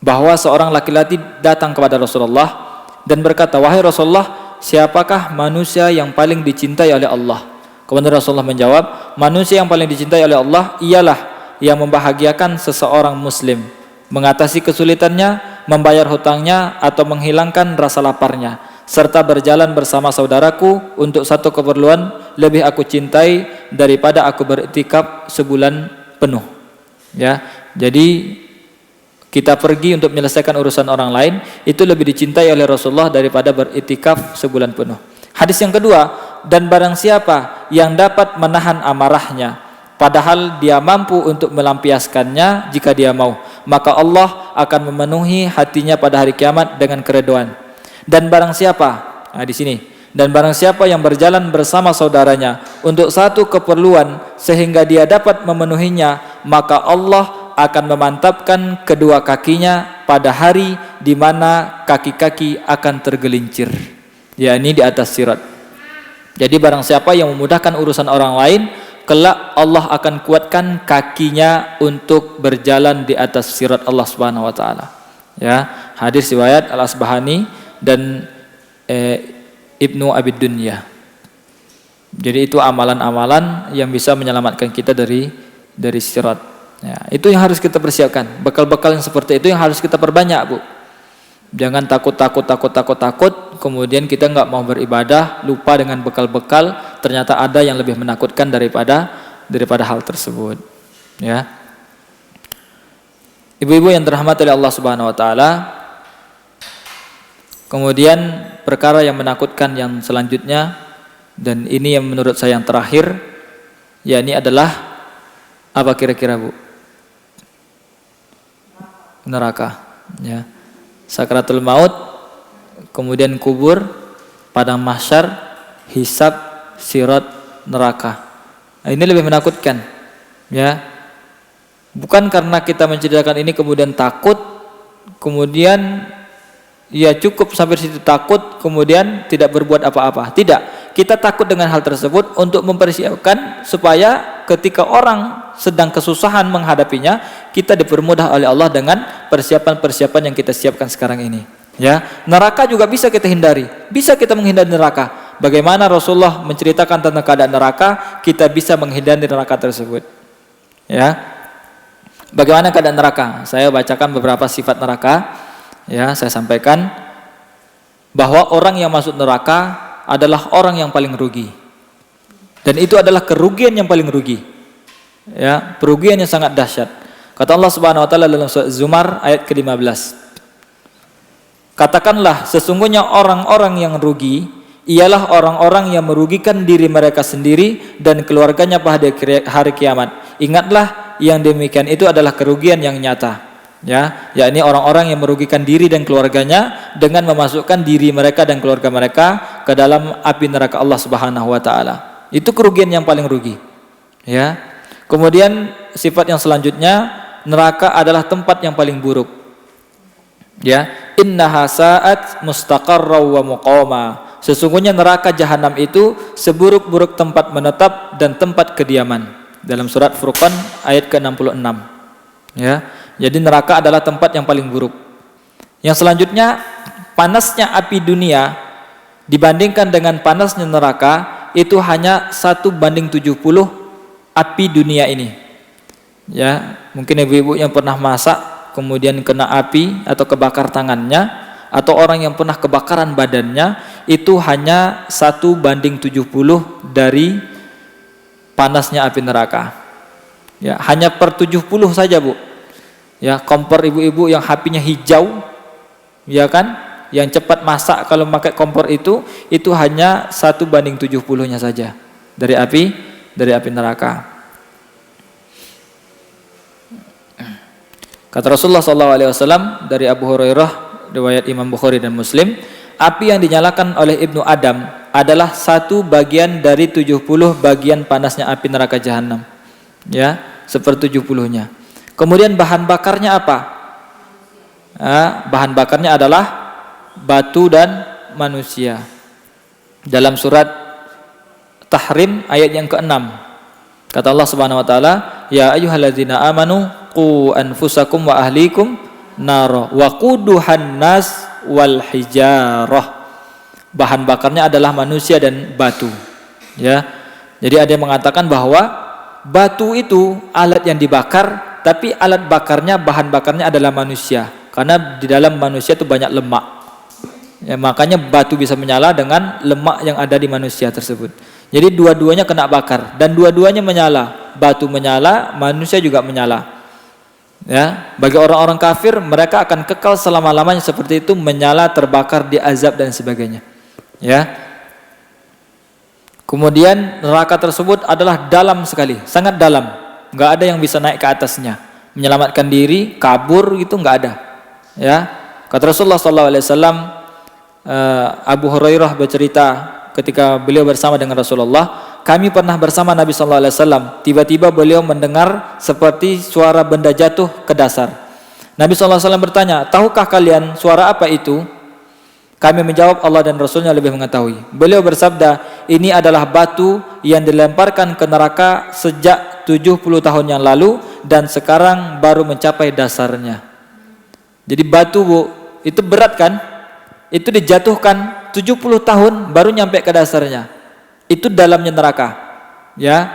bahwa seorang laki-laki datang kepada Rasulullah dan berkata, wahai Rasulullah, siapakah manusia yang paling dicintai oleh Allah? Kemudian Rasulullah menjawab, manusia yang paling dicintai oleh Allah ialah yang membahagiakan seseorang muslim, mengatasi kesulitannya, membayar hutangnya atau menghilangkan rasa laparnya, serta berjalan bersama saudaraku untuk satu keperluan lebih aku cintai daripada aku beriktikaf sebulan penuh. Ya, jadi kita pergi untuk menyelesaikan urusan orang lain itu lebih dicintai oleh Rasulullah daripada beriktikaf sebulan penuh. Hadis yang kedua, dan barang siapa yang dapat menahan amarahnya padahal dia mampu untuk melampiaskannya jika dia mau, maka Allah akan memenuhi hatinya pada hari kiamat dengan keridhaan. Dan barang siapa, di sini, dan barang siapa yang berjalan bersama saudaranya untuk satu keperluan sehingga dia dapat memenuhinya, maka Allah akan memantapkan kedua kakinya pada hari di mana kaki-kaki akan tergelincir, yakni di atas sirat. Jadi barang siapa yang memudahkan urusan orang lain, kelak Allah akan kuatkan kakinya untuk berjalan di atas sirat Allah Subhanahu wa taala. Ya, hadis riwayat Al-Asbahani dan Ibnu Abi Dunya. Jadi itu amalan-amalan yang bisa menyelamatkan kita dari sirat. Ya, itu yang harus kita persiapkan. Bekal-bekal yang seperti itu yang harus kita perbanyak, Bu. Jangan takut, kemudian kita nggak mau beribadah, lupa dengan bekal-bekal, ternyata ada yang lebih menakutkan daripada hal tersebut. Ya. Ibu-ibu yang dirahmati oleh Allah Subhanahu wa taala, kemudian perkara yang menakutkan yang selanjutnya, dan ini yang menurut saya yang terakhir, yakni adalah apa kira-kira, Bu? Neraka. Ya. Sakratul maut, kemudian kubur, padang mahsyar, hisab, sirat, neraka. Nah, ini lebih menakutkan, ya. Bukan karena kita menceritakan ini kemudian takut, kemudian ya cukup sampai situ takut, kemudian tidak berbuat apa-apa. Tidak, kita takut dengan hal tersebut untuk mempersiapkan supaya ketika orang sedang kesusahan menghadapinya, kita dipermudah oleh Allah dengan persiapan-persiapan yang kita siapkan sekarang ini. Ya, neraka juga bisa kita hindari, bisa kita menghindari neraka. Bagaimana Rasulullah menceritakan tentang keadaan neraka, kita bisa menghindari neraka tersebut. Ya. Bagaimana keadaan neraka? Saya bacakan beberapa sifat neraka. Ya, saya sampaikan bahwa orang yang masuk neraka adalah orang yang paling rugi. Dan itu adalah kerugian yang paling rugi. Ya, kerugian yang sangat dahsyat. Kata Allah Subhanahu wa taala dalam surah Zumar ayat ke-15. Katakanlah sesungguhnya orang-orang yang rugi ialah orang-orang yang merugikan diri mereka sendiri dan keluarganya pada hari kiamat. Ingatlah yang demikian itu adalah kerugian yang nyata. Ya, yakni orang-orang yang merugikan diri dan keluarganya dengan memasukkan diri mereka dan keluarga mereka ke dalam api neraka Allah Subhanahu wa taala. Itu kerugian yang paling rugi. Ya. Kemudian sifat yang selanjutnya, neraka adalah tempat yang paling buruk. Ya, innaha sa'at mustaqarra wa muqama. Sesungguhnya neraka jahanam itu seburuk-buruk tempat menetap dan tempat kediaman. Dalam surat Furqan ayat ke-66. Ya. Jadi neraka adalah tempat yang paling buruk. Yang selanjutnya, panasnya api dunia dibandingkan dengan panasnya neraka itu hanya 1:70 api dunia ini. Ya, mungkin ibu-ibu yang pernah masak kemudian kena api atau kebakar tangannya, atau orang yang pernah kebakaran badannya, itu hanya 1:70 dari panasnya api neraka. Ya, hanya per 70 saja, Bu. Ya, kompor ibu-ibu yang apinya hijau, ya kan, yang cepat masak kalau pakai kompor itu hanya 1:70-nya saja dari api neraka. Kata Rasulullah SAW dari Abu Hurairah, riwayat Imam Bukhari dan Muslim, api yang dinyalakan oleh Ibnu Adam adalah 1 bagian dari 70 bagian panasnya api neraka jahanam. Ya, 1/70-nya. Kemudian bahan bakarnya apa? Bahan bakarnya adalah batu dan manusia. Dalam surat Tahrim ayat yang ke-6, kata Allah Subhanahu wa taala, ya ayyuhalladzina amanu qu anfusakum wa ahlikum nar wa quduhan nas wal hijarah. Bahan bakarnya adalah manusia dan batu. Ya. Jadi ada yang mengatakan bahwa batu itu alat yang dibakar, tapi alat bakarnya, bahan bakarnya adalah manusia, karena di dalam manusia itu banyak lemak. Ya, makanya batu bisa menyala dengan lemak yang ada di manusia tersebut. Jadi dua-duanya kena bakar dan dua-duanya menyala. Batu menyala, manusia juga menyala. Ya, bagi orang-orang kafir, mereka akan kekal selama-lamanya seperti itu, menyala, terbakar, diazab dan sebagainya. Ya. Kemudian neraka tersebut adalah dalam sekali, sangat dalam. Nggak ada yang bisa naik ke atasnya, menyelamatkan diri, kabur gitu nggak ada. Ya, kata Rasulullah SAW, Abu Hurairah bercerita ketika beliau bersama dengan Rasulullah, kami pernah bersama Nabi SAW. Tiba-tiba beliau mendengar seperti suara benda jatuh ke dasar. Nabi SAW bertanya, tahukah kalian suara apa itu? Kami menjawab, Allah dan Rasulnya lebih mengetahui. Beliau bersabda, ini adalah batu yang dilemparkan ke neraka sejak 70 tahun yang lalu dan sekarang baru mencapai dasarnya. Jadi batu, Bu, itu berat kan? Itu dijatuhkan 70 tahun baru nyampe ke dasarnya. Itu dalamnya neraka. Ya.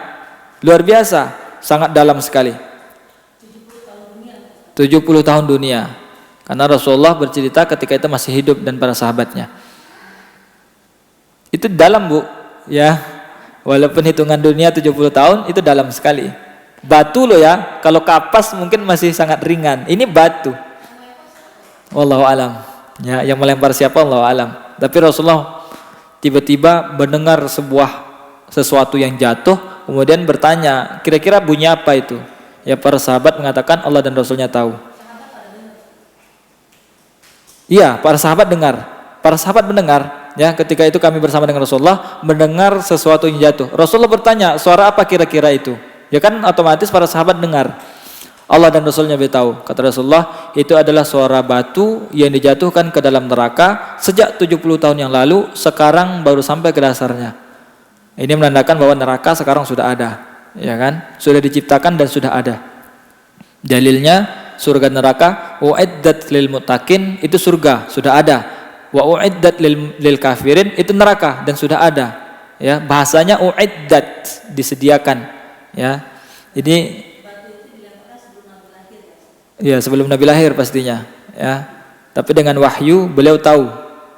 Luar biasa, sangat dalam sekali. 70 tahun dunia. Karena Rasulullah bercerita ketika itu masih hidup dan para sahabatnya. Itu dalam, Bu, ya. Walaupun hitungan dunia 70 tahun itu dalam sekali. Batu loh ya, kalau kapas mungkin masih sangat ringan. Ini batu. Wallahu alam. Ya, yang melempar siapa Allahu alam. Tapi Rasulullah tiba-tiba mendengar sesuatu yang jatuh, kemudian bertanya, kira-kira bunyi apa itu? Ya, para sahabat mengatakan Allah dan Rasulnya tahu. Iya, para sahabat dengar. Para sahabat mendengar. Ya, ketika itu kami bersama dengan Rasulullah mendengar sesuatu yang jatuh. Rasulullah bertanya, suara apa kira-kira itu? Ya kan otomatis para sahabat dengar. Allah dan Rasulnya beritahu. Kata Rasulullah, itu adalah suara batu yang dijatuhkan ke dalam neraka sejak 70 tahun yang lalu, sekarang baru sampai ke dasarnya. Ini menandakan bahwa neraka sekarang sudah ada, ya kan? Sudah diciptakan dan sudah ada. Dalilnya surga neraka uiddat lil muttaqin, itu surga sudah ada Wa uiddat lil kafirin itu neraka dan sudah ada. Ya, bahasanya uiddat, disediakan. Ya. Jadi ya sebelum Nabi lahir pastinya. Ya. Tapi dengan wahyu beliau tahu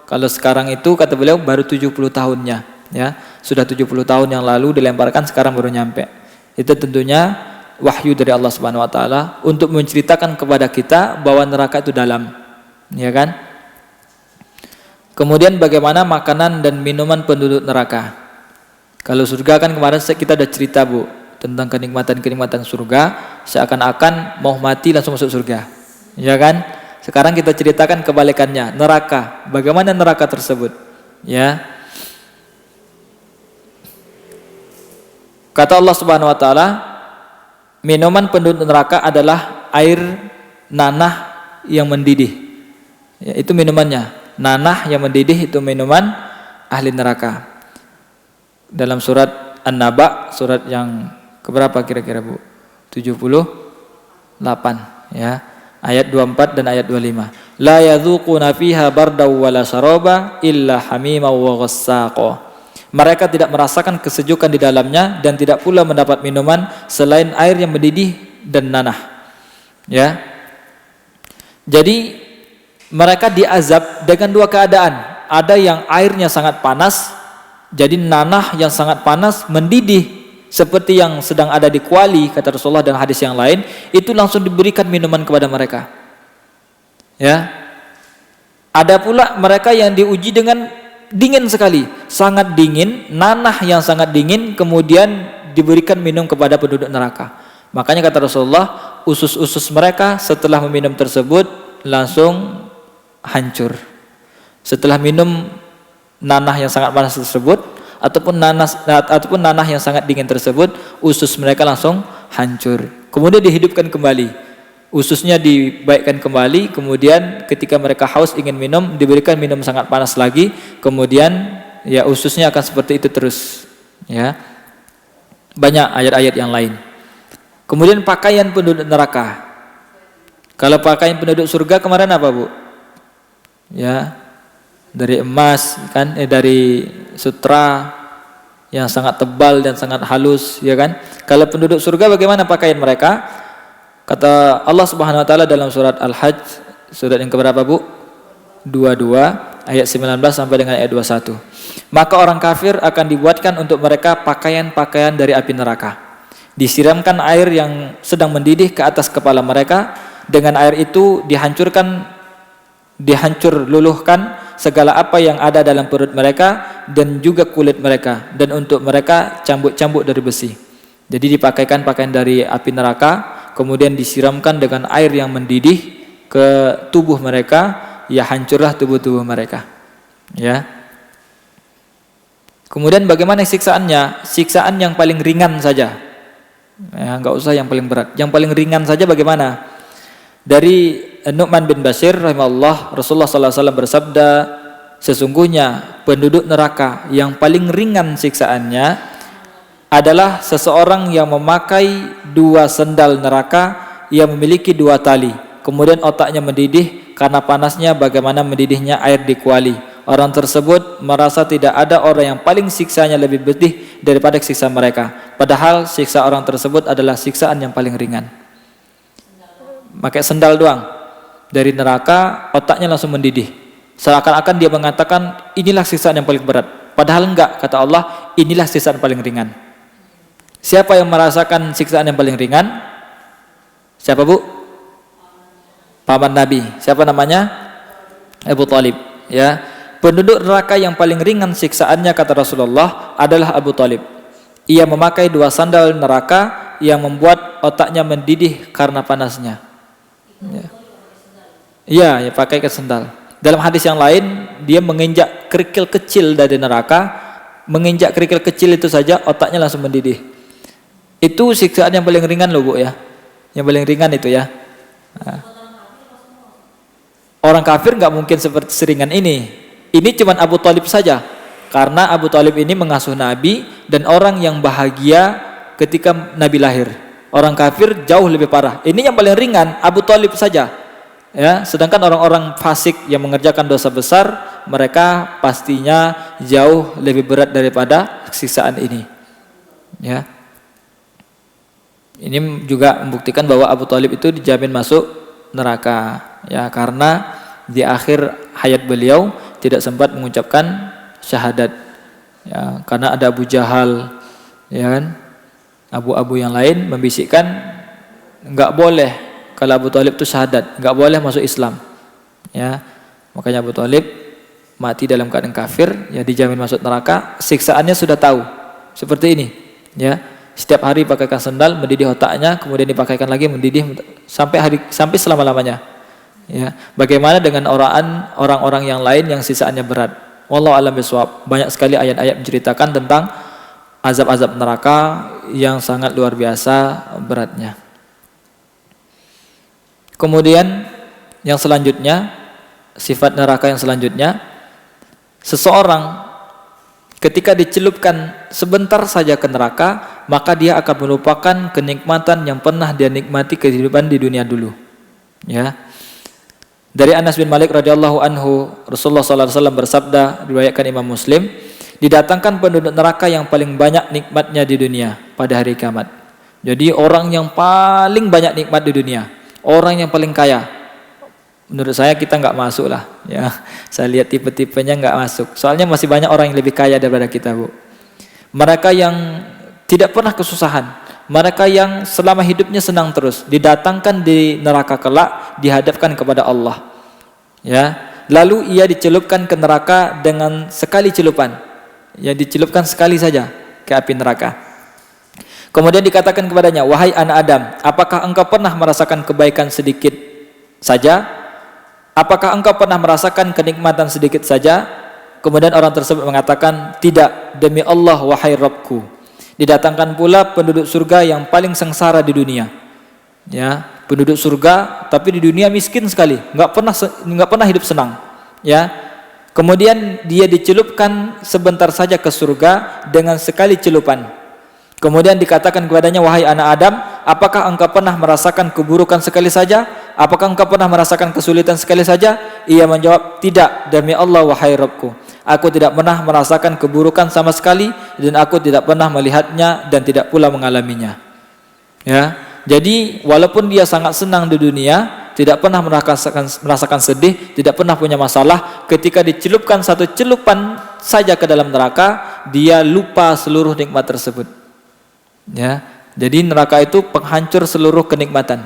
kalau sekarang itu kata beliau baru 70 tahunnya. Ya, sudah 70 tahun yang lalu dilemparkan, sekarang baru nyampe. Itu tentunya wahyu dari Allah Subhanahu wa taala untuk menceritakan kepada kita bahwa neraka itu dalam, ya kan? Kemudian bagaimana makanan dan minuman penduduk neraka? Kalau surga kan kemarin kita udah cerita, Bu, tentang kenikmatan-kenikmatan surga, seakan-akan mau mati langsung masuk surga. Ya kan? Sekarang kita ceritakan kebalikannya, neraka. Bagaimana neraka tersebut? Ya. Kata Allah Subhanahu wa taala, minuman penduduk neraka adalah air nanah yang mendidih. Ya, itu minumannya. Nanah yang mendidih itu minuman ahli neraka. Dalam surat An-Naba, surat yang keberapa kira-kira, Bu? 78, ya. Ayat 24 dan ayat 25. La yadzuquna fiha bardaw wala syaraba illa hamima wa ghassaqah. Mereka tidak merasakan kesejukan di dalamnya dan tidak pula mendapat minuman selain air yang mendidih dan nanah. Ya. Jadi mereka diazab dengan dua keadaan. Ada yang airnya sangat panas, jadi nanah yang sangat panas mendidih seperti yang sedang ada di kuali, kata Rasulullah dan hadis yang lain, itu langsung diberikan minuman kepada mereka. Ya. Ada pula mereka yang diuji dengan dingin sekali, sangat dingin, nanah yang sangat dingin, kemudian diberikan minum kepada penduduk neraka. Makanya kata Rasulullah, usus-usus mereka setelah meminum tersebut langsung hancur. Setelah minum nanah yang sangat panas tersebut ataupun nanah yang sangat dingin tersebut, usus mereka langsung hancur. Kemudian dihidupkan kembali. Ususnya dibaikkan kembali, kemudian ketika mereka haus ingin minum, diberikan minum sangat panas lagi, kemudian ya ususnya akan seperti itu terus. Ya. Banyak ayat-ayat yang lain. Kemudian pakaian penduduk neraka. Kalau pakaian penduduk surga kemarin apa, Bu? Ya. Dari emas kan, dari sutra yang sangat tebal dan sangat halus, ya kan? Kalau penduduk surga bagaimana pakaian mereka? Kata Allah Subhanahu wa taala dalam surat Al-Hajj, surat yang keberapa, Bu? 22 ayat 19 sampai dengan ayat 21. Maka orang kafir akan dibuatkan untuk mereka pakaian-pakaian dari api neraka. Disiramkan air yang sedang mendidih ke atas kepala mereka. Dengan air itu dihancur luluhkan segala apa yang ada dalam perut mereka dan juga kulit mereka, dan untuk mereka cambuk-cambuk dari besi. Jadi dipakaikan pakaian dari api neraka, kemudian disiramkan dengan air yang mendidih ke tubuh mereka, ya hancurlah tubuh-tubuh mereka. Ya. Kemudian bagaimana siksaannya? Siksaan yang paling ringan saja. Ya, enggak usah yang paling berat. Yang paling ringan saja bagaimana? Dari Nu'man bin Bashir rahimahullah, Rasulullah sallallahu alaihi wasallam bersabda, sesungguhnya penduduk neraka yang paling ringan siksaannya adalah seseorang yang memakai dua sendal neraka yang memiliki dua tali, kemudian otaknya mendidih karena panasnya bagaimana mendidihnya air di kuali. Orang tersebut merasa tidak ada orang yang paling siksanya lebih pedih daripada siksa mereka, padahal siksa orang tersebut adalah siksaan yang paling ringan. Pakai sendal doang dari neraka, otaknya langsung mendidih, seakan-akan dia mengatakan inilah siksaan yang paling berat, padahal enggak, kata Allah, inilah siksaan paling ringan. Siapa yang merasakan siksaan yang paling ringan? Siapa, Bu? Paman Nabi. Siapa namanya? Abu Talib. Ya. Penduduk neraka yang paling ringan siksaannya, kata Rasulullah, adalah Abu Talib. Ia memakai dua sandal neraka yang membuat otaknya mendidih karena panasnya. Ya, pakai ke sandal. Dalam hadis yang lain, dia menginjak kerikil kecil dari neraka, menginjak kerikil kecil itu saja otaknya langsung mendidih. Itu siksaan yang paling ringan loh, Bu, ya. Yang paling ringan itu ya. Nah. Orang kafir nggak mungkin seperti seringan ini. Ini cuma Abu Talib saja. Karena Abu Talib ini mengasuh Nabi dan orang yang bahagia ketika Nabi lahir. Orang kafir jauh lebih parah. Ini yang paling ringan, Abu Talib saja. ya. Sedangkan orang-orang fasik yang mengerjakan dosa besar, mereka pastinya jauh lebih berat daripada siksaan ini, ya. Ini juga membuktikan bahwa Abu Thalib itu dijamin masuk neraka, ya, karena di akhir hayat beliau tidak sempat mengucapkan syahadat, ya, karena ada Abu Jahal, ya kan, abu-abu yang lain membisikkan nggak boleh kalau Abu Thalib itu syahadat, nggak boleh masuk Islam, ya. Makanya Abu Thalib mati dalam keadaan kafir, ya, dijamin masuk neraka. Siksaannya sudah tahu seperti ini, ya. Setiap hari pakaikan sendal, mendidih otaknya, kemudian dipakaikan lagi, mendidih sampai selama-lamanya, ya. Bagaimana dengan orang-orang yang lain yang sisaannya berat? Wallahu a'lam bishawab. Banyak sekali ayat-ayat menceritakan tentang azab-azab neraka yang sangat luar biasa beratnya. Kemudian yang selanjutnya, sifat neraka yang selanjutnya, seseorang ketika dicelupkan sebentar saja ke neraka, maka dia akan melupakan kenikmatan yang pernah dia nikmati kehidupan di dunia dulu, ya. Dari Anas bin Malik radhiyallahu anhu, Rasulullah sallallahu alaihi wasallam bersabda, diriwayatkan Imam Muslim, didatangkan penduduk neraka yang paling banyak nikmatnya di dunia pada hari kiamat. Jadi orang yang paling banyak nikmat di dunia, orang yang paling kaya. Menurut saya kita nggak masuk lah, ya. Saya lihat tipe-tipenya nggak masuk. Soalnya masih banyak orang yang lebih kaya daripada kita, Bu. Mereka yang tidak pernah kesusahan, mereka yang selama hidupnya senang terus, didatangkan di neraka kelak, dihadapkan kepada Allah, ya. Lalu ia dicelupkan ke neraka dengan sekali celupan, ya, dicelupkan sekali saja ke api neraka. Kemudian dikatakan kepadanya, wahai anak Adam, apakah engkau pernah merasakan kebaikan sedikit saja? Apakah engkau pernah merasakan kenikmatan sedikit saja? Kemudian orang tersebut mengatakan, tidak, demi Allah wahai Rabbku. Didatangkan pula penduduk surga yang paling sengsara di dunia, ya, penduduk surga tapi di dunia miskin sekali, nggak pernah hidup senang, ya. Kemudian dia dicelupkan sebentar saja ke surga dengan sekali celupan. Kemudian dikatakan kepadanya, wahai anak Adam, apakah engkau pernah merasakan keburukan sekali saja? Apakah engkau pernah merasakan kesulitan sekali saja? Ia menjawab, tidak, demi Allah wahai Rabbku, aku tidak pernah merasakan keburukan sama sekali, dan aku tidak pernah melihatnya dan tidak pula mengalaminya, ya. Jadi walaupun dia sangat senang di dunia, tidak pernah merasakan sedih, tidak pernah punya masalah, ketika dicelupkan satu celupan saja ke dalam neraka, dia lupa seluruh nikmat tersebut, ya. Jadi neraka itu penghancur seluruh kenikmatan,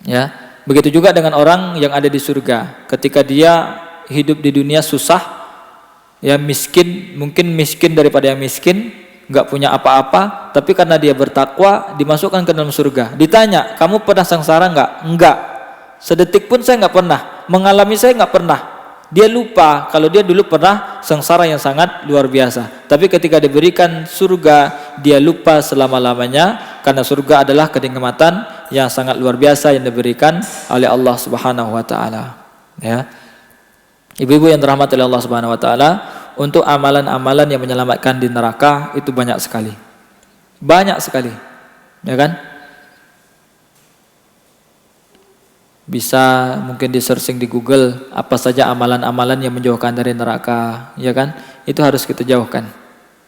ya. Begitu juga dengan orang yang ada di surga, ketika dia hidup di dunia susah, ya, miskin, mungkin miskin daripada yang miskin, nggak punya apa-apa, tapi karena dia bertakwa dimasukkan ke dalam surga. Ditanya, kamu pernah sengsara nggak? Enggak, sedetik pun saya nggak pernah, mengalami saya nggak pernah. Dia lupa kalau dia dulu pernah sengsara yang sangat luar biasa. Tapi ketika diberikan surga, dia lupa selama-lamanya, karena surga adalah kenikmatan yang sangat luar biasa yang diberikan oleh Allah Subhanahu wa taala, ya. Ibu-ibu yang dirahmati oleh Allah Subhanahu wa taala, untuk amalan-amalan yang menyelamatkan di neraka itu banyak sekali. Banyak sekali, ya kan? Bisa mungkin di searching di Google apa saja amalan-amalan yang menjauhkan dari neraka, ya kan? Itu harus kita jauhkan,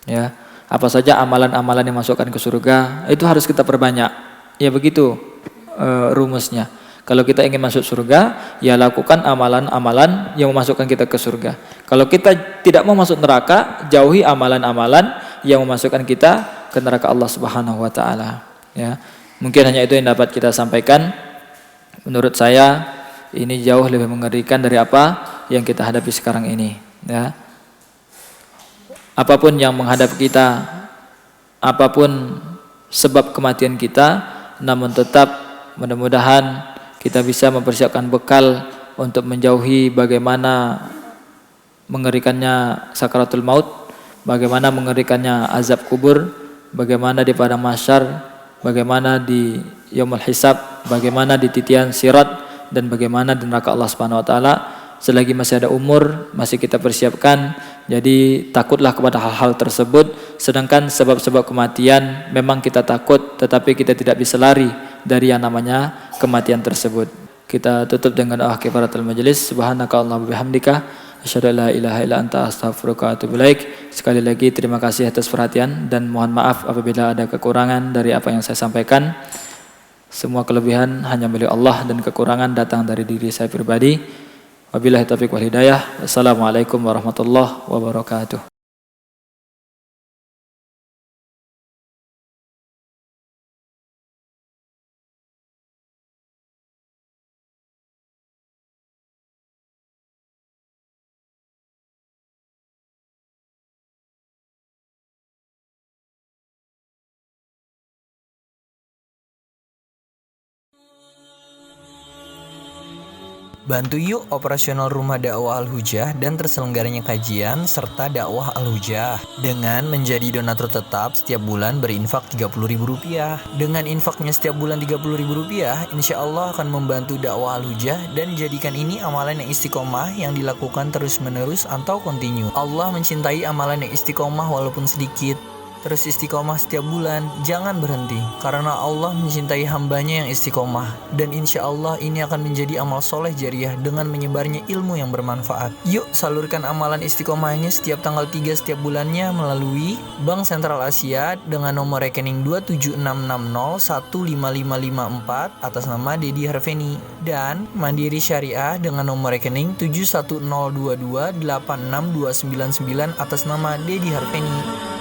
ya. Apa saja amalan-amalan yang masukkan ke surga, itu harus kita perbanyak. Ya begitu rumusnya. Kalau kita ingin masuk surga, ya lakukan amalan-amalan yang memasukkan kita ke surga. Kalau kita tidak mau masuk neraka, jauhi amalan-amalan yang memasukkan kita ke neraka Allah Subhanahu wa taala, ya. Mungkin hanya itu yang dapat kita sampaikan. Menurut saya ini jauh lebih mengerikan dari apa yang kita hadapi sekarang ini, ya. Apapun yang menghadap kita, apapun sebab kematian kita, namun tetap mudah-mudahan kita bisa mempersiapkan bekal untuk menjauhi bagaimana mengerikannya sakaratul maut, bagaimana mengerikannya azab kubur, bagaimana di padang mahsyar, bagaimana di yaumul hisab, bagaimana di titian sirat, dan bagaimana di neraka Allah Subhanahu wa taala. Selagi masih ada umur, masih kita persiapkan. Jadi takutlah kepada hal-hal tersebut. Sedangkan sebab-sebab kematian memang kita takut, tetapi kita tidak bisa lari dari yang namanya kematian tersebut. Kita tutup dengan doa kifaratul majelis. Subhanakallahumma bihamdika asyhadu an la ilaha illa anta astaghfiruka wa atubu ilaik. Sekali lagi terima kasih atas perhatian dan mohon maaf apabila ada kekurangan dari apa yang saya sampaikan. Semua kelebihan hanya milik Allah dan kekurangan datang dari diri saya pribadi. Wabillahi taufiq wal hidayah. Wassalamualaikum warahmatullahi wabarakatuh. Bantu yuk operasional rumah dakwah Al-Hujah dan terselenggaranya kajian serta dakwah Al-Hujah dengan menjadi donatur tetap setiap bulan berinfak Rp30.000. Dengan infaknya setiap bulan Rp30.000, insya Allah akan membantu dakwah Al-Hujah dan jadikan ini amalan yang istiqomah yang dilakukan terus-menerus atau kontinu. Allah mencintai amalan yang istiqomah walaupun sedikit. Terus istiqomah setiap bulan, jangan berhenti. Karena Allah mencintai hambanya yang istiqomah. Dan insya Allah ini akan menjadi amal soleh jariah dengan menyebarnya ilmu yang bermanfaat. Yuk salurkan amalan istiqomahnya setiap tanggal 3 setiap bulannya melalui Bank Sentral Asia dengan nomor rekening 27660155554 atas nama Dedi Harveni. Dan Mandiri Syariah dengan nomor rekening 71022862999 atas nama Dedi Harveni.